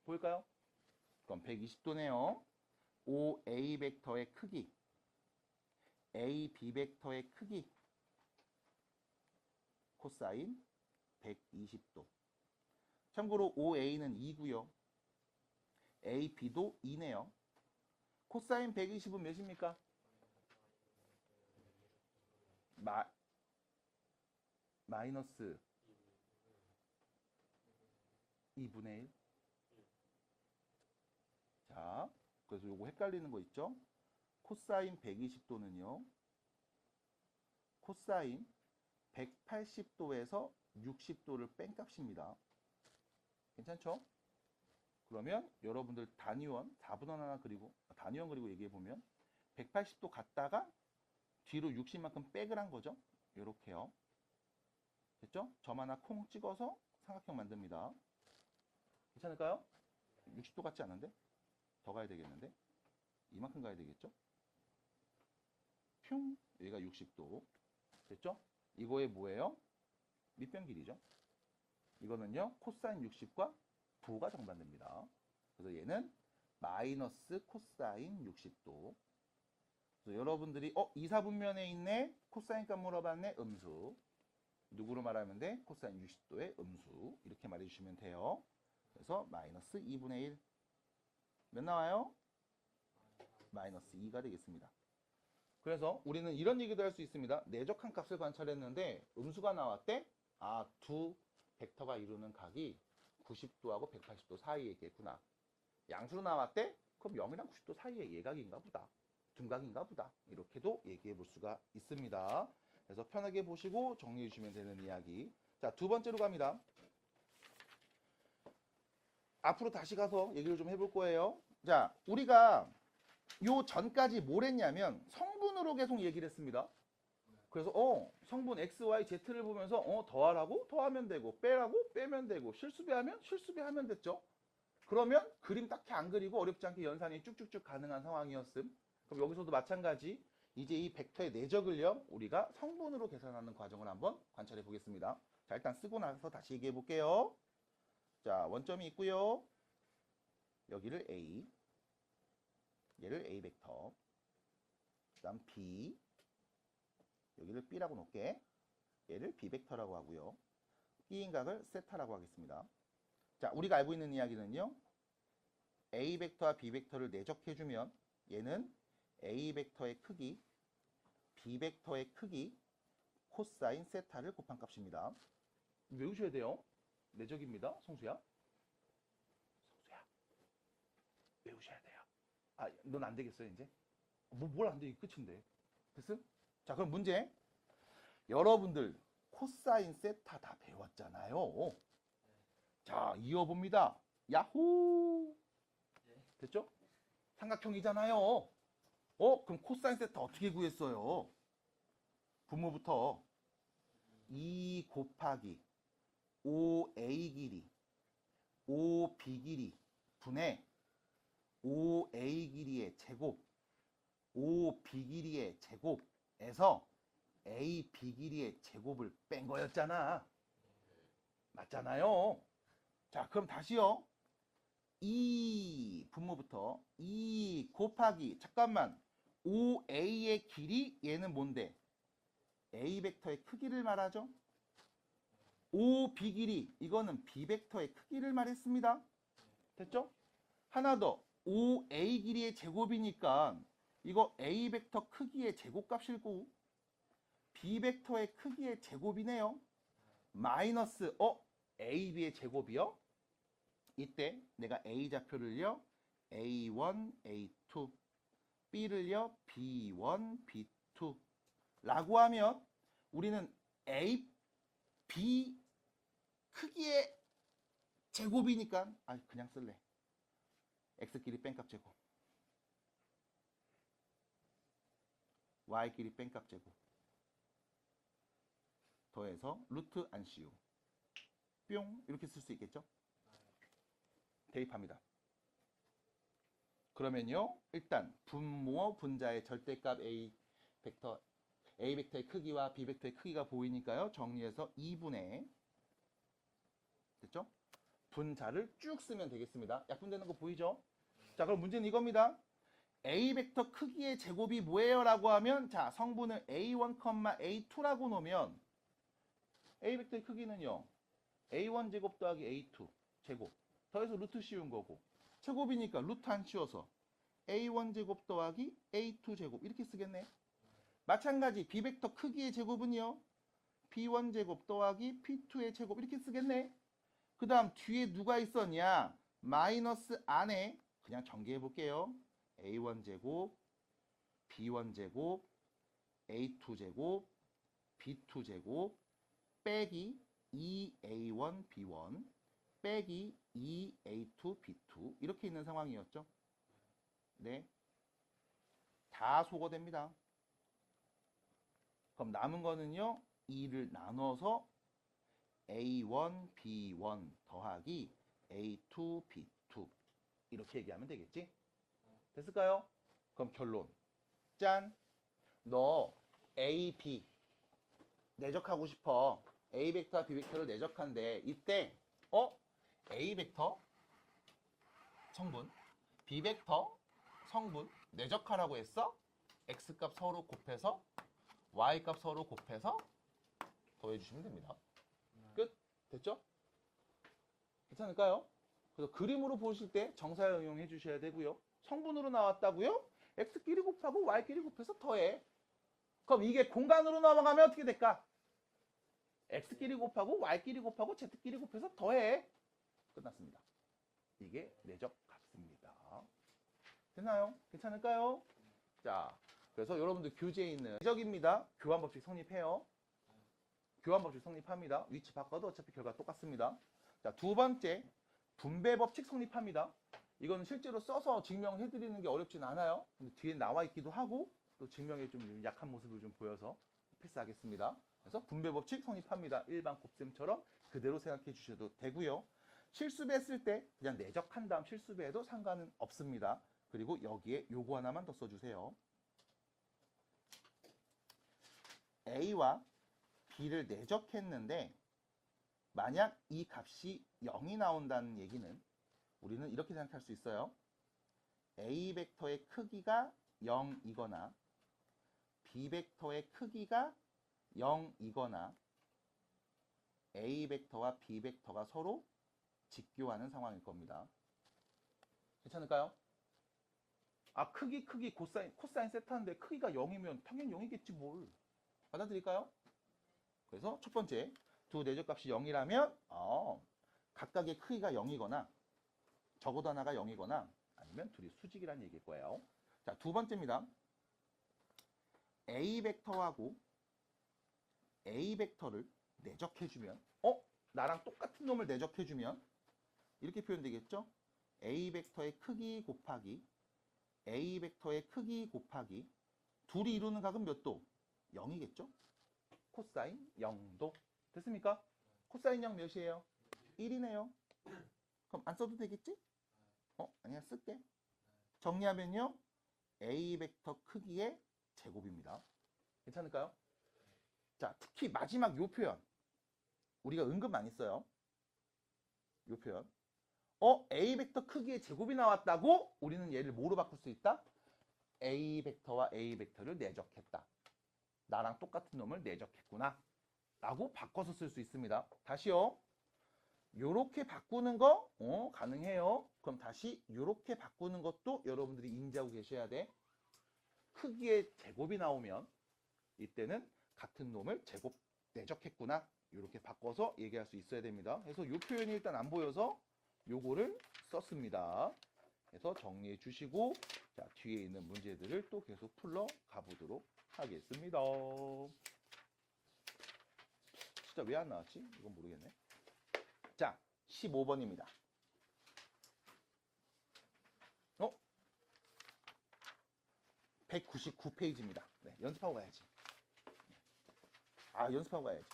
보일까요? 그럼 120도네요. OA 벡터의 크기, AB 벡터의 크기, 코사인 120도. 참고로 OA는 2고요. AB도 2네요. 코사인 120은 몇입니까? 마이너스 2분의 1. 자, 그래서 요거 헷갈리는 거 있죠? 코사인 120도는요. 코사인 180도에서 60도를 뺀 값입니다. 괜찮죠? 그러면 여러분들 단위원 4분의 1 그리고 단위원 그리고 얘기해 보면 180도 갔다가 뒤로 60만큼 백을 한 거죠. 요렇게요. 됐죠? 점 하나 콩 찍어서 삼각형 만듭니다. 괜찮을까요? 60도 같지 않은데? 더 가야 되겠는데? 이만큼 가야 되겠죠? 흉! 여기가 60도. 됐죠? 이거에 뭐예요? 밑변 길이죠. 이거는요, 코사인 60과 부가 정반대입니다. 그래서 얘는 마이너스 코사인 60도. 그래서 여러분들이 2, 4분면에 있네? 코사인 값 물어봤네? 음수. 누구로 말하면 돼? 코사인 60도의 음수. 이렇게 말해주시면 돼요. 그래서 마이너스 2분의 1. 몇 나와요? 마이너스 2가 되겠습니다. 그래서 우리는 이런 얘기도 할 수 있습니다. 내적한 값을 관찰했는데 음수가 나왔대? 아, 두 벡터가 이루는 각이 90도하고 180도 사이에 있겠구나. 양수로 나왔대? 그럼 0이랑 90도 사이에 예각인가 보다. 둔각인가 보다. 이렇게도 얘기해 볼 수가 있습니다. 그래서 편하게 보시고 정리해 주시면 되는 이야기. 자, 두 번째로 갑니다. 앞으로 다시 가서 얘기를 좀 해볼 거예요. 자, 우리가 요 전까지 뭘 했냐면 성분으로 계속 얘기를 했습니다. 그래서 성분 X, Y, Z를 보면서 더하라고 더하면 되고 빼라고 빼면 되고 실수배하면 실수배하면 됐죠. 그러면 그림 딱히 안 그리고 어렵지 않게 연산이 쭉쭉쭉 가능한 상황이었음. 그럼 여기서도 마찬가지 이제 이 벡터의 내적을요 우리가 성분으로 계산하는 과정을 한번 관찰해 보겠습니다. 자, 일단 쓰고 나서 다시 얘기해 볼게요. 자, 원점이 있고요. 여기를 A, 얘를 A 벡터, 그 다음 B, 여기를 B라고 놓을게. 얘를 B 벡터라고 하고요. B인각을 세타라고 하겠습니다. 자, 우리가 알고 있는 이야기는요. A 벡터와 B 벡터를 내적해주면 얘는 A 벡터의 크기, B 벡터의 크기, 코사인 세타를 곱한 값입니다. 외우셔야 돼요. 내적입니다. 성수야. 성수야. 외우셔야 돼요. 아, 넌 안 되겠어요, 이제? 뭘 안 돼? 이게 끝인데. 됐음? 자, 그럼 문제. 여러분들 코사인 세타 다 배웠잖아요. 자, 이어봅니다. 야호! 됐죠? 삼각형이잖아요. 그럼 코사인 세타 어떻게 구했어요? 분모부터 2 곱하기 5a 길이 5b 길이 분의 5a 길이의 제곱 5b 길이의 제곱에서 a, b 길이의 제곱을 뺀 거였잖아. 맞잖아요. 자, 그럼 다시요. 2 분모부터 2 곱하기 잠깐만 5a의 길이 얘는 뭔데? a 벡터의 크기를 말하죠. 5b 길이 이거는 b 벡터의 크기를 말했습니다. 됐죠? 하나 더 5a 길이의 제곱이니까 이거 a 벡터 크기의 제곱값일 거고 b 벡터의 크기의 제곱이네요. 마이너스 ab의 제곱이요. 이때 내가 a 좌표를요 a1, a2, b를요 b1, b2 라고 하면 우리는 a, b 크기의 제곱이니까 그냥 쓸래. x끼리 뺀값 제곱 y끼리 뺀값 제곱 더해서 루트 안 씌우 뿅 이렇게 쓸 수 있겠죠? 대입합니다. 그러면요 일단 분모 분자의 절대값 a 벡터의 크기와 b 벡터의 크기가 보이니까요 정리해서 2분의 됐죠? 분자를 쭉 쓰면 되겠습니다. 약분되는 거 보이죠? 자, 그럼 문제는 이겁니다. a 벡터 크기의 제곱이 뭐예요? 라고 하면 자 성분을 a1, a2라고 놓으면 a 벡터의 크기는요 a1 제곱 더하기 a2 제곱 더해서 루트 씌운 거고 제곱이니까 루트 안 씌워서 a1 제곱 더하기 a2 제곱 이렇게 쓰겠네. 마찬가지 b 벡터 크기의 제곱은요 b1 제곱 더하기 p2의 제곱 이렇게 쓰겠네. 그 다음 뒤에 누가 있었냐 마이너스 안에 그냥 전개해 볼게요. a1 제곱 b1 제곱 a2 제곱 b2 제곱 빼기 2a1 b1 빼기 2a2 b2 이렇게 있는 상황이었죠. 네, 다 소거됩니다. 그럼 남은 거는요 2를 나눠서 a1 b1 더하기 a2 b2 이렇게 얘기하면 되겠지? 됐을까요? 그럼 결론 짠! 너 a, b 내적하고 싶어. a 벡터와 b 벡터를 내적한데 이때 a 벡터 성분 b 벡터 성분 내적하라고 했어? x값 서로 곱해서 y값 서로 곱해서 더해주시면 됩니다. 끝? 됐죠? 괜찮을까요? 그래서 그림으로 보실 때 정사에 응용해 주셔야 되고요. 성분으로 나왔다고요? x끼리 곱하고 y끼리 곱해서 더해. 그럼 이게 공간으로 넘어가면 어떻게 될까? x끼리 곱하고 y끼리 곱하고 z끼리 곱해서 더해. 끝났습니다. 이게 내적 값입니다. 됐나요? 괜찮을까요? 자, 그래서 여러분들 교재에 있는 내적입니다. 교환법칙 성립해요. 교환법칙 성립합니다. 위치 바꿔도 어차피 결과 똑같습니다. 자, 두 번째 분배법칙 성립합니다. 이거는 실제로 써서 증명해드리는 게 어렵진 않아요. 근데 뒤에 나와 있기도 하고 또 증명에 좀 약한 모습을 좀 보여서 패스하겠습니다. 그래서 분배 법칙 성립합니다. 일반 곱셈처럼 그대로 생각해 주셔도 되고요. 실수배했을 때 그냥 내적한 다음 실수배해도 상관은 없습니다. 그리고 여기에 요거 하나만 더 써주세요. A와 B를 내적했는데 만약 이 값이 0이 나온다는 얘기는 우리는 이렇게 생각할 수 있어요. A 벡터의 크기가 0이거나 B 벡터의 크기가 0이거나 A 벡터와 B 벡터가 서로 직교하는 상황일 겁니다. 괜찮을까요? 아, 크기, 코사인 세타인데 크기가 0이면 당연히 0이겠지 뭘. 받아들일까요? 그래서 첫 번째, 두 내적값이 0이라면 각각의 크기가 0이거나 적어도 하나가 0이거나 아니면 둘이 수직이라는 얘기일 거예요. 자, 두 번째입니다. A 벡터하고 A 벡터를 내적해주면 나랑 똑같은 놈을 내적해주면 이렇게 표현되겠죠? A 벡터의 크기 곱하기 A 벡터의 크기 곱하기 둘이 이루는 각은 몇 도? 0이겠죠? 코사인 0도. 됐습니까? 코사인 0 몇이에요? 1이네요. 그럼 안 써도 되겠지? 아니야, 쓸게. 정리하면요. A 벡터 크기의 제곱입니다. 괜찮을까요? 자, 특히 마지막 요 표현. 우리가 은근 많이 써요. 요 표현. A 벡터 크기의 제곱이 나왔다고? 우리는 얘를 뭐로 바꿀 수 있다? A 벡터와 A 벡터를 내적했다. 나랑 똑같은 놈을 내적했구나. 라고 바꿔서 쓸 수 있습니다. 다시요. 요렇게 바꾸는 거 가능해요. 그럼 다시 요렇게 바꾸는 것도 여러분들이 인지하고 계셔야 돼. 크기의 제곱이 나오면 이때는 같은 놈을 제곱 내적했구나. 요렇게 바꿔서 얘기할 수 있어야 됩니다. 그래서 요 표현이 일단 안 보여서 요거를 썼습니다. 그래서 정리해 주시고 자, 뒤에 있는 문제들을 또 계속 풀러 가보도록 하겠습니다. 진짜 왜 안 나왔지? 이건 모르겠네. 자, 15번입니다. 199페이지입니다. 네, 연습하고 가야지. 연습하고 가야지.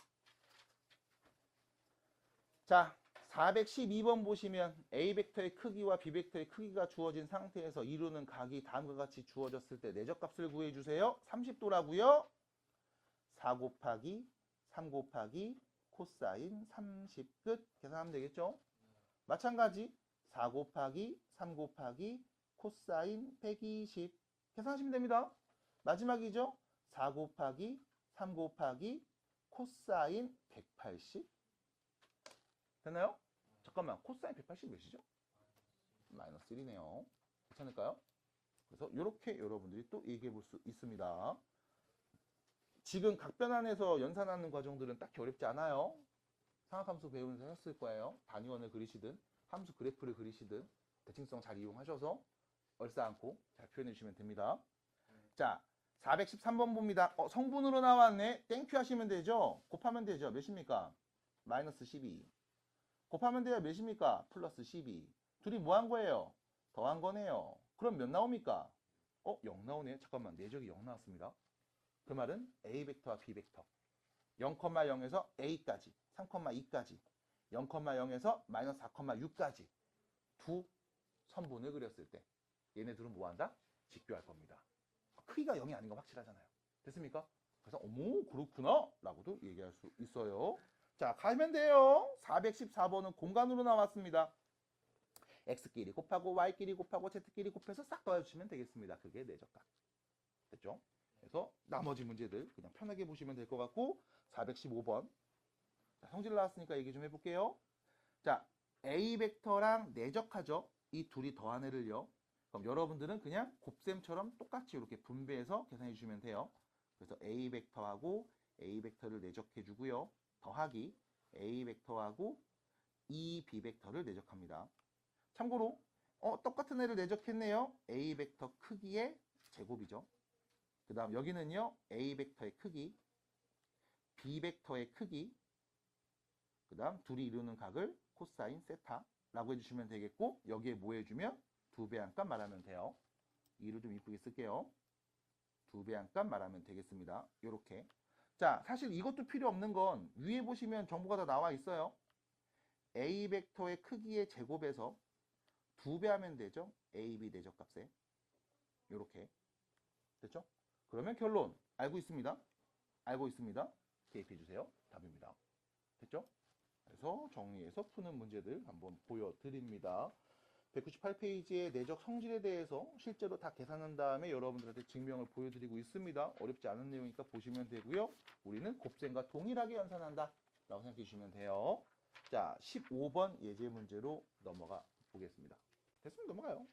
자, 412번 보시면 A 벡터의 크기와 B 벡터의 크기가 주어진 상태에서 이루는 각이 다음과 같이 주어졌을 때 내적값을 구해주세요. 30도라고요. 4 곱하기 3 곱하기 코사인 30 끝. 계산하면 되겠죠? 마찬가지 4 곱하기 3 곱하기 코사인 120 계산하시면 됩니다. 마지막이죠? 4 곱하기 3 곱하기 코사인 180 됐나요? 잠깐만, 코사인 180 몇이죠? 마이너스 1이네요. 괜찮을까요? 그래서 이렇게 여러분들이 또 얘기해 볼 수 있습니다. 지금 각변환에서 연산하는 과정들은 딱히 어렵지 않아요. 상학함수 배우면서 했을 거예요. 단위원을 그리시든 함수 그래프를 그리시든 대칭성 잘 이용하셔서 얼싸안고 잘 표현해 주시면 됩니다. 자, 413번 봅니다. 성분으로 나왔네. 땡큐 하시면 되죠? 곱하면 되죠? 몇입니까? 마이너스 12. 곱하면 돼야 몇입니까? 플러스 12. 둘이 뭐 한 거예요? 더한 거네요. 그럼 몇 나옵니까? 0 나오네. 잠깐만, 내적이 0 나왔습니다. 그 말은 A 벡터와 B 벡터 0,0에서 A까지 3,2까지 0,0에서 마이너스 4,6까지 두 선분을 그렸을 때 얘네들은 뭐 한다? 직교할 겁니다. 크기가 0이 아닌 거 확실하잖아요. 됐습니까? 그래서 어머 그렇구나 라고도 얘기할 수 있어요. 자, 가면 돼요. 414번은 공간으로 나왔습니다. X끼리 곱하고 Y끼리 곱하고 Z끼리 곱해서 싹 더해주시면 되겠습니다. 그게 내적값. 됐죠? 그래서 나머지 문제들 그냥 편하게 보시면 될 것 같고 415번 자, 성질 나왔으니까 얘기 좀 해볼게요. 자, A 벡터랑 내적하죠. 이 둘이 더한 애를요. 그럼 여러분들은 그냥 곱셈처럼 똑같이 이렇게 분배해서 계산해 주시면 돼요. 그래서 A 벡터하고 A 벡터를 내적해 주고요. 더하기 A 벡터하고 이 B 벡터를 내적합니다. 참고로 똑같은 애를 내적했네요. A 벡터 크기의 제곱이죠. 그 다음 여기는요. A 벡터의 크기, B 벡터의 크기, 그 다음 둘이 이루는 각을 코사인 세타라고 해주시면 되겠고 여기에 뭐 해주면 2배 한 값 말하면 돼요. 이를 좀 이쁘게 쓸게요. 2배 한 값 말하면 되겠습니다. 요렇게. 자, 사실 이것도 필요 없는 건 위에 보시면 정보가 다 나와 있어요. A 벡터의 크기의 제곱에서 2배 하면 되죠. AB 내적값에. 이렇게. 됐죠? 그러면 결론 알고 있습니다. 알고 있습니다. 대입해 주세요. 답입니다. 됐죠? 그래서 정리해서 푸는 문제들 한번 보여드립니다. 198페이지의 내적 성질에 대해서 실제로 다 계산한 다음에 여러분들한테 증명을 보여드리고 있습니다. 어렵지 않은 내용이니까 보시면 되고요. 우리는 곱셈과 동일하게 연산한다 라고 생각해 주시면 돼요. 자, 15번 예제 문제로 넘어가 보겠습니다. 됐으면 넘어가요.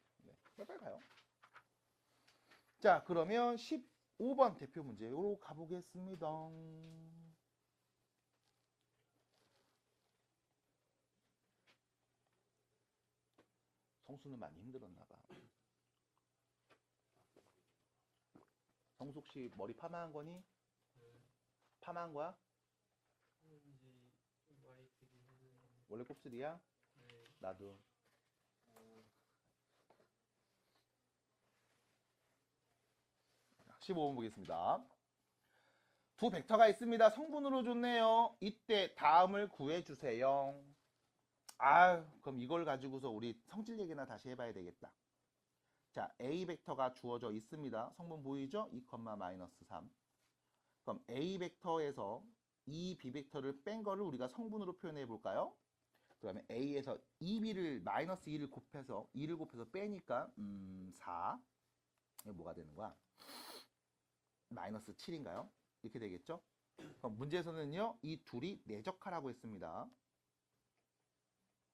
네, 빨리 가요. 자, 그러면 15번 대표 문제로 가보겠습니다. 성수는 많이 힘들었나 봐. 성숙 씨 머리 파마한 거니? 파마한 거야? 원래 곱슬이야? 나도. 15번 보겠습니다. 두 벡터가 있습니다. 성분으로 줬네요. 이때 다음을 구해주세요. 그럼 이걸 가지고서 우리 성질 얘기나 다시 해봐야 되겠다. 자, A 벡터가 주어져 있습니다. 성분 보이죠? 2, 마이너스 3. 그럼 A 벡터에서 이 B 벡터를 뺀 거를 우리가 성분으로 표현해 볼까요? 그러면 A에서 2B를 마이너스 2를 곱해서 2를 곱해서 빼니까 4. 이게 뭐가 되는 거야? 마이너스 7인가요? 이렇게 되겠죠? 그럼 문제에서는요, 이 둘이 내적하라고 했습니다.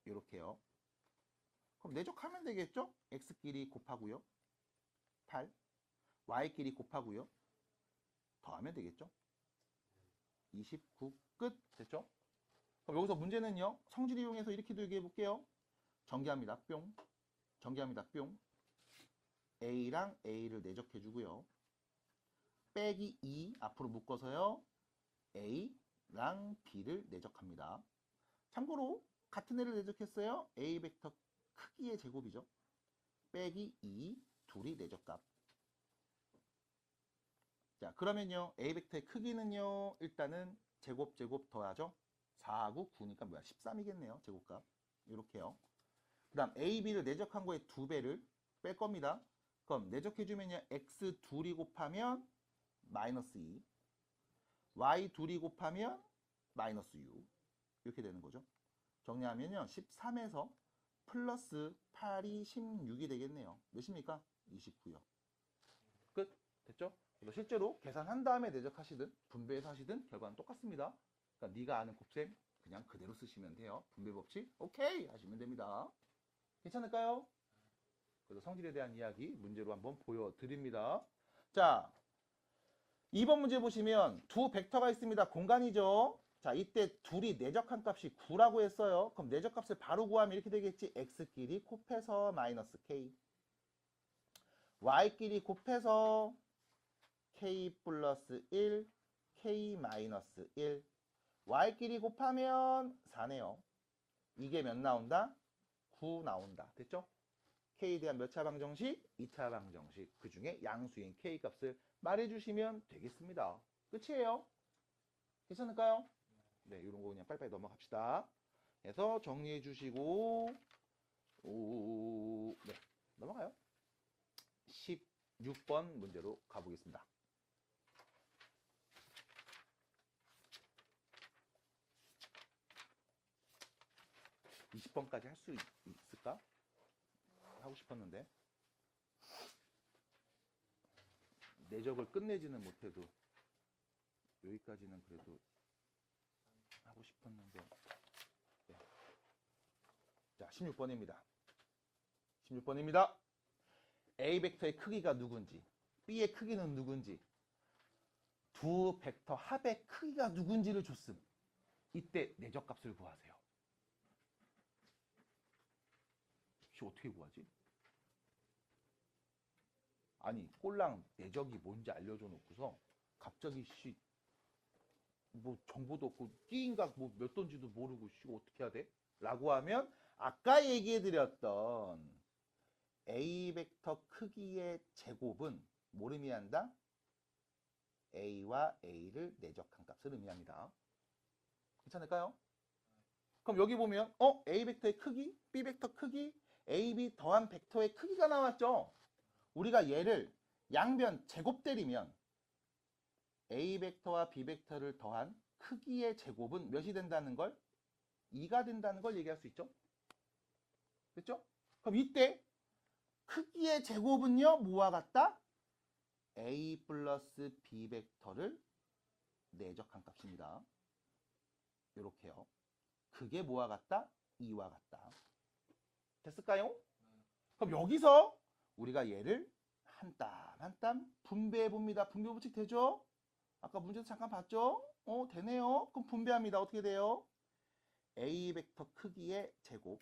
이렇게요. 그럼 내적하면 되겠죠? x끼리 곱하고요. 8. y끼리 곱하고요. 더하면 되겠죠? 29. 끝. 됐죠? 그럼 여기서 문제는요, 성질 이용해서 이렇게도 얘기해 볼게요. 전개합니다. 뿅. 전개합니다. 뿅. a랑 a를 내적해 주고요. 빼기 2 앞으로 묶어서요. a랑 b를 내적합니다. 참고로 같은 애를 내적했어요. A 벡터 크기의 제곱이죠. 빼기 2 둘이 내적값. 자, 그러면요. A 벡터의 크기는요. 일단은 제곱 더하죠. 4하고 9니까 뭐야? 13이겠네요. 제곱값. 이렇게요. 그 다음 A, B를 내적한 거에 2배를 뺄 겁니다. 그럼 내적해주면요. X 둘이 곱하면 마이너스 2. Y 둘이 곱하면 마이너스 6. 이렇게 되는 거죠. 정리하면요. 13에서 플러스 8이 16이 되겠네요. 몇입니까? 29요. 끝. 됐죠? 그래서 실제로 계산한 다음에 내적하시든 분배해서 하시든 결과는 똑같습니다. 그러니까 네가 아는 곱셈 그냥 그대로 쓰시면 돼요. 분배 법칙 오케이 하시면 됩니다. 괜찮을까요? 그래서 성질에 대한 이야기 문제로 한번 보여드립니다. 자, 2번 문제 보시면 두 벡터가 있습니다. 공간이죠. 자, 이때 둘이 내적한 값이 9라고 했어요. 그럼 내적값을 바로 구하면 이렇게 되겠지. x끼리 곱해서 마이너스 k. y끼리 곱해서 k 플러스 1, k 마이너스 1. y끼리 곱하면 4네요. 이게 몇 나온다? 9 나온다. 됐죠? k에 대한 몇 차 방정식? 2차 방정식. 그 중에 양수인 k 값을 말해주시면 되겠습니다. 끝이에요. 괜찮을까요? 네, 이런 거 그냥 빨리빨리 넘어갑시다. 그래서 정리해 주시고, 네, 넘어가요. 16번 문제로 가보겠습니다. (20번까지) 할 수 있을까? 하고 싶었는데 내적을 끝내지는 못해도 여기까지는 그래도 하고 싶었는데 네. 자, 16번입니다. 16번입니다. A 벡터의 크기가 누군지, B의 크기는 누군지, 두 벡터 합의 크기가 누군지를 줬음. 이때 내적값을 구하세요. 혹시 어떻게 구하지? 아니, 꼴랑 내적이 뭔지 알려줘 놓고서 갑자기 뭐 정보도 없고 띠인가 뭐 몇 돈지도 모르고 어떻게 해야 돼? 라고 하면 아까 얘기해드렸던 A 벡터 크기의 제곱은 뭘 의미한다? A와 A를 내적한 값을 의미합니다. 괜찮을까요? 그럼 여기 보면 A 벡터의 크기, B 벡터 크기, AB 더한 벡터의 크기가 나왔죠? 우리가 얘를 양변 제곱 때리면 A 벡터와 B 벡터를 더한 크기의 제곱은 몇이 된다는 걸? 2가 된다는 걸 얘기할 수 있죠? 됐죠? 그럼 이때 크기의 제곱은요, 뭐와 같다? A 플러스 B 벡터를 내적한 값입니다. 이렇게요. 그게 뭐와 같다? 2와 같다. 됐을까요? 그럼 여기서 우리가 얘를 한 땀 한 땀 분배해 봅니다. 분배 법칙 되죠? 아까 문제도 잠깐 봤죠? 되네요. 그럼 분배합니다. 어떻게 돼요? A 벡터 크기의 제곱,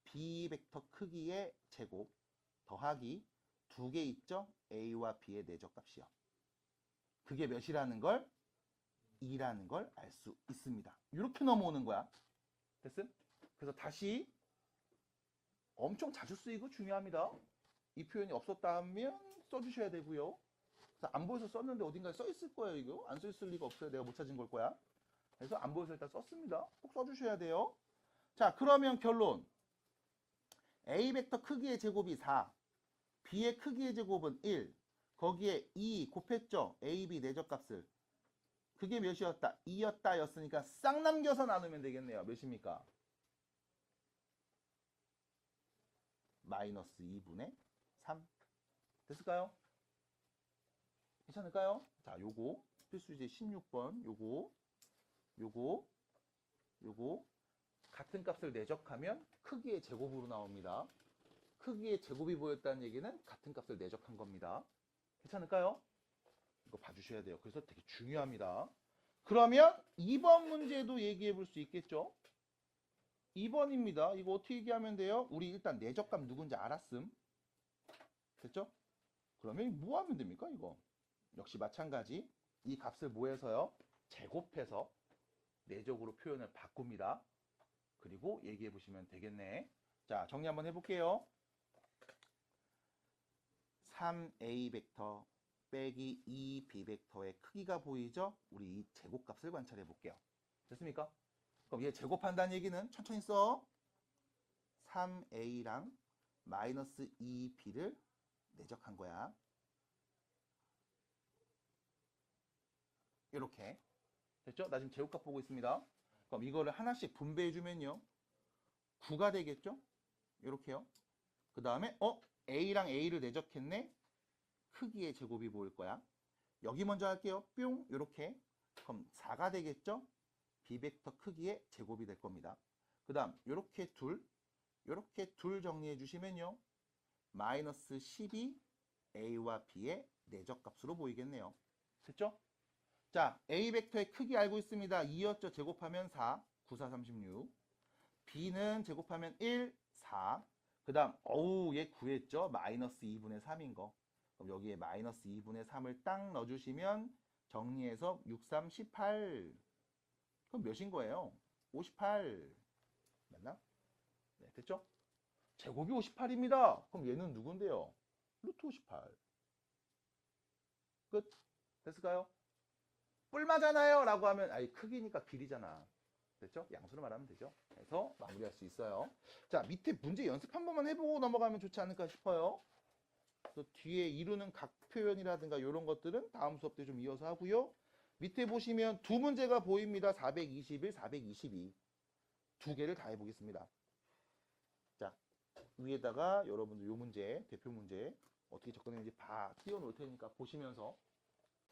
B 벡터 크기의 제곱 더하기 두 개 있죠? A와 B의 내적값이요. 그게 몇이라는 걸? 2라는 걸 알 수 있습니다. 이렇게 넘어오는 거야. 됐음? 그래서 다시 엄청 자주 쓰이고 중요합니다. 이 표현이 없었다면 써주셔야 되고요. 그래서 안 보여서 썼는데 어딘가에 써있을 거예요. 이거 안 써있을 리가 없어요. 내가 못 찾은 걸 거야. 그래서 안 보여서 일단 썼습니다. 꼭 써주셔야 돼요. 자, 그러면 결론. A 벡터 크기의 제곱이 4, B의 크기의 제곱은 1, 거기에 2 곱했죠. A, B 내적값을. 그게 몇이었다? 2였다 였으니까 싹 남겨서 나누면 되겠네요. 몇입니까? 마이너스 2분의 3. 됐을까요? 괜찮을까요? 자, 요거 필수제 16번 요거 같은 값을 내적하면 크기의 제곱으로 나옵니다. 크기의 제곱이 보였다는 얘기는 같은 값을 내적한 겁니다. 괜찮을까요? 이거 봐주셔야 돼요. 그래서 되게 중요합니다. 그러면 2번 문제도 얘기해 볼 수 있겠죠? 2번입니다. 이거 어떻게 얘기하면 돼요? 우리 일단 내적값 누군지 알았음. 됐죠? 그러면 뭐 하면 됩니까, 이거? 역시 마찬가지. 이 값을 뭐 해서요? 제곱해서 내적으로 표현을 바꿉니다. 그리고 얘기해 보시면 되겠네. 자, 정리 한번 해볼게요. 3A 벡터 빼기 2B 벡터의 크기가 보이죠? 우리 이 제곱값을 관찰해 볼게요. 됐습니까? 그럼 얘 제곱한다는 얘기는 천천히 써. 3A랑 마이너스 2B를 내적한 거야. 이렇게. 됐죠? 나 지금 제곱값 보고 있습니다. 그럼 이거를 하나씩 분배해 주면요. 9가 되겠죠? 이렇게요. 그 다음에 A랑 A를 내적했네. 크기의 제곱이 보일 거야. 여기 먼저 할게요. 뿅 이렇게. 그럼 4가 되겠죠? B 벡터 크기의 제곱이 될 겁니다. 그 다음 이렇게 둘 정리해 주시면요. 마이너스 12 A와 B의 내적값으로 보이겠네요. 됐죠? 자, A 벡터의 크기 알고 있습니다. 2였죠? 제곱하면 4, 9, 4, 36. B는 제곱하면 1, 4. 그 다음, 얘 구했죠? 마이너스 2분의 3인 거. 그럼 여기에 마이너스 2분의 3을 딱 넣어주시면 정리해서 6, 3, 18. 그럼 몇인 거예요? 58. 맞나? 네, 됐죠? 제곱이 58입니다. 그럼 얘는 누군데요? 루트 58. 끝. 됐을까요? 뿔마잖아요 라고 하면 크기니까 길이잖아. 됐죠? 양수로 말하면 되죠. 그래서 마무리할 수 있어요. 자, 밑에 문제 연습 한 번만 해보고 넘어가면 좋지 않을까 싶어요. 그래서 뒤에 이루는 각 표현이라든가 이런 것들은 다음 수업 때 좀 이어서 하고요. 밑에 보시면 두 문제가 보입니다. 421, 422. 두 개를 다 해보겠습니다. 자, 위에다가 여러분들 이 문제, 대표 문제 어떻게 접근했는지 다 띄워놓을 테니까 보시면서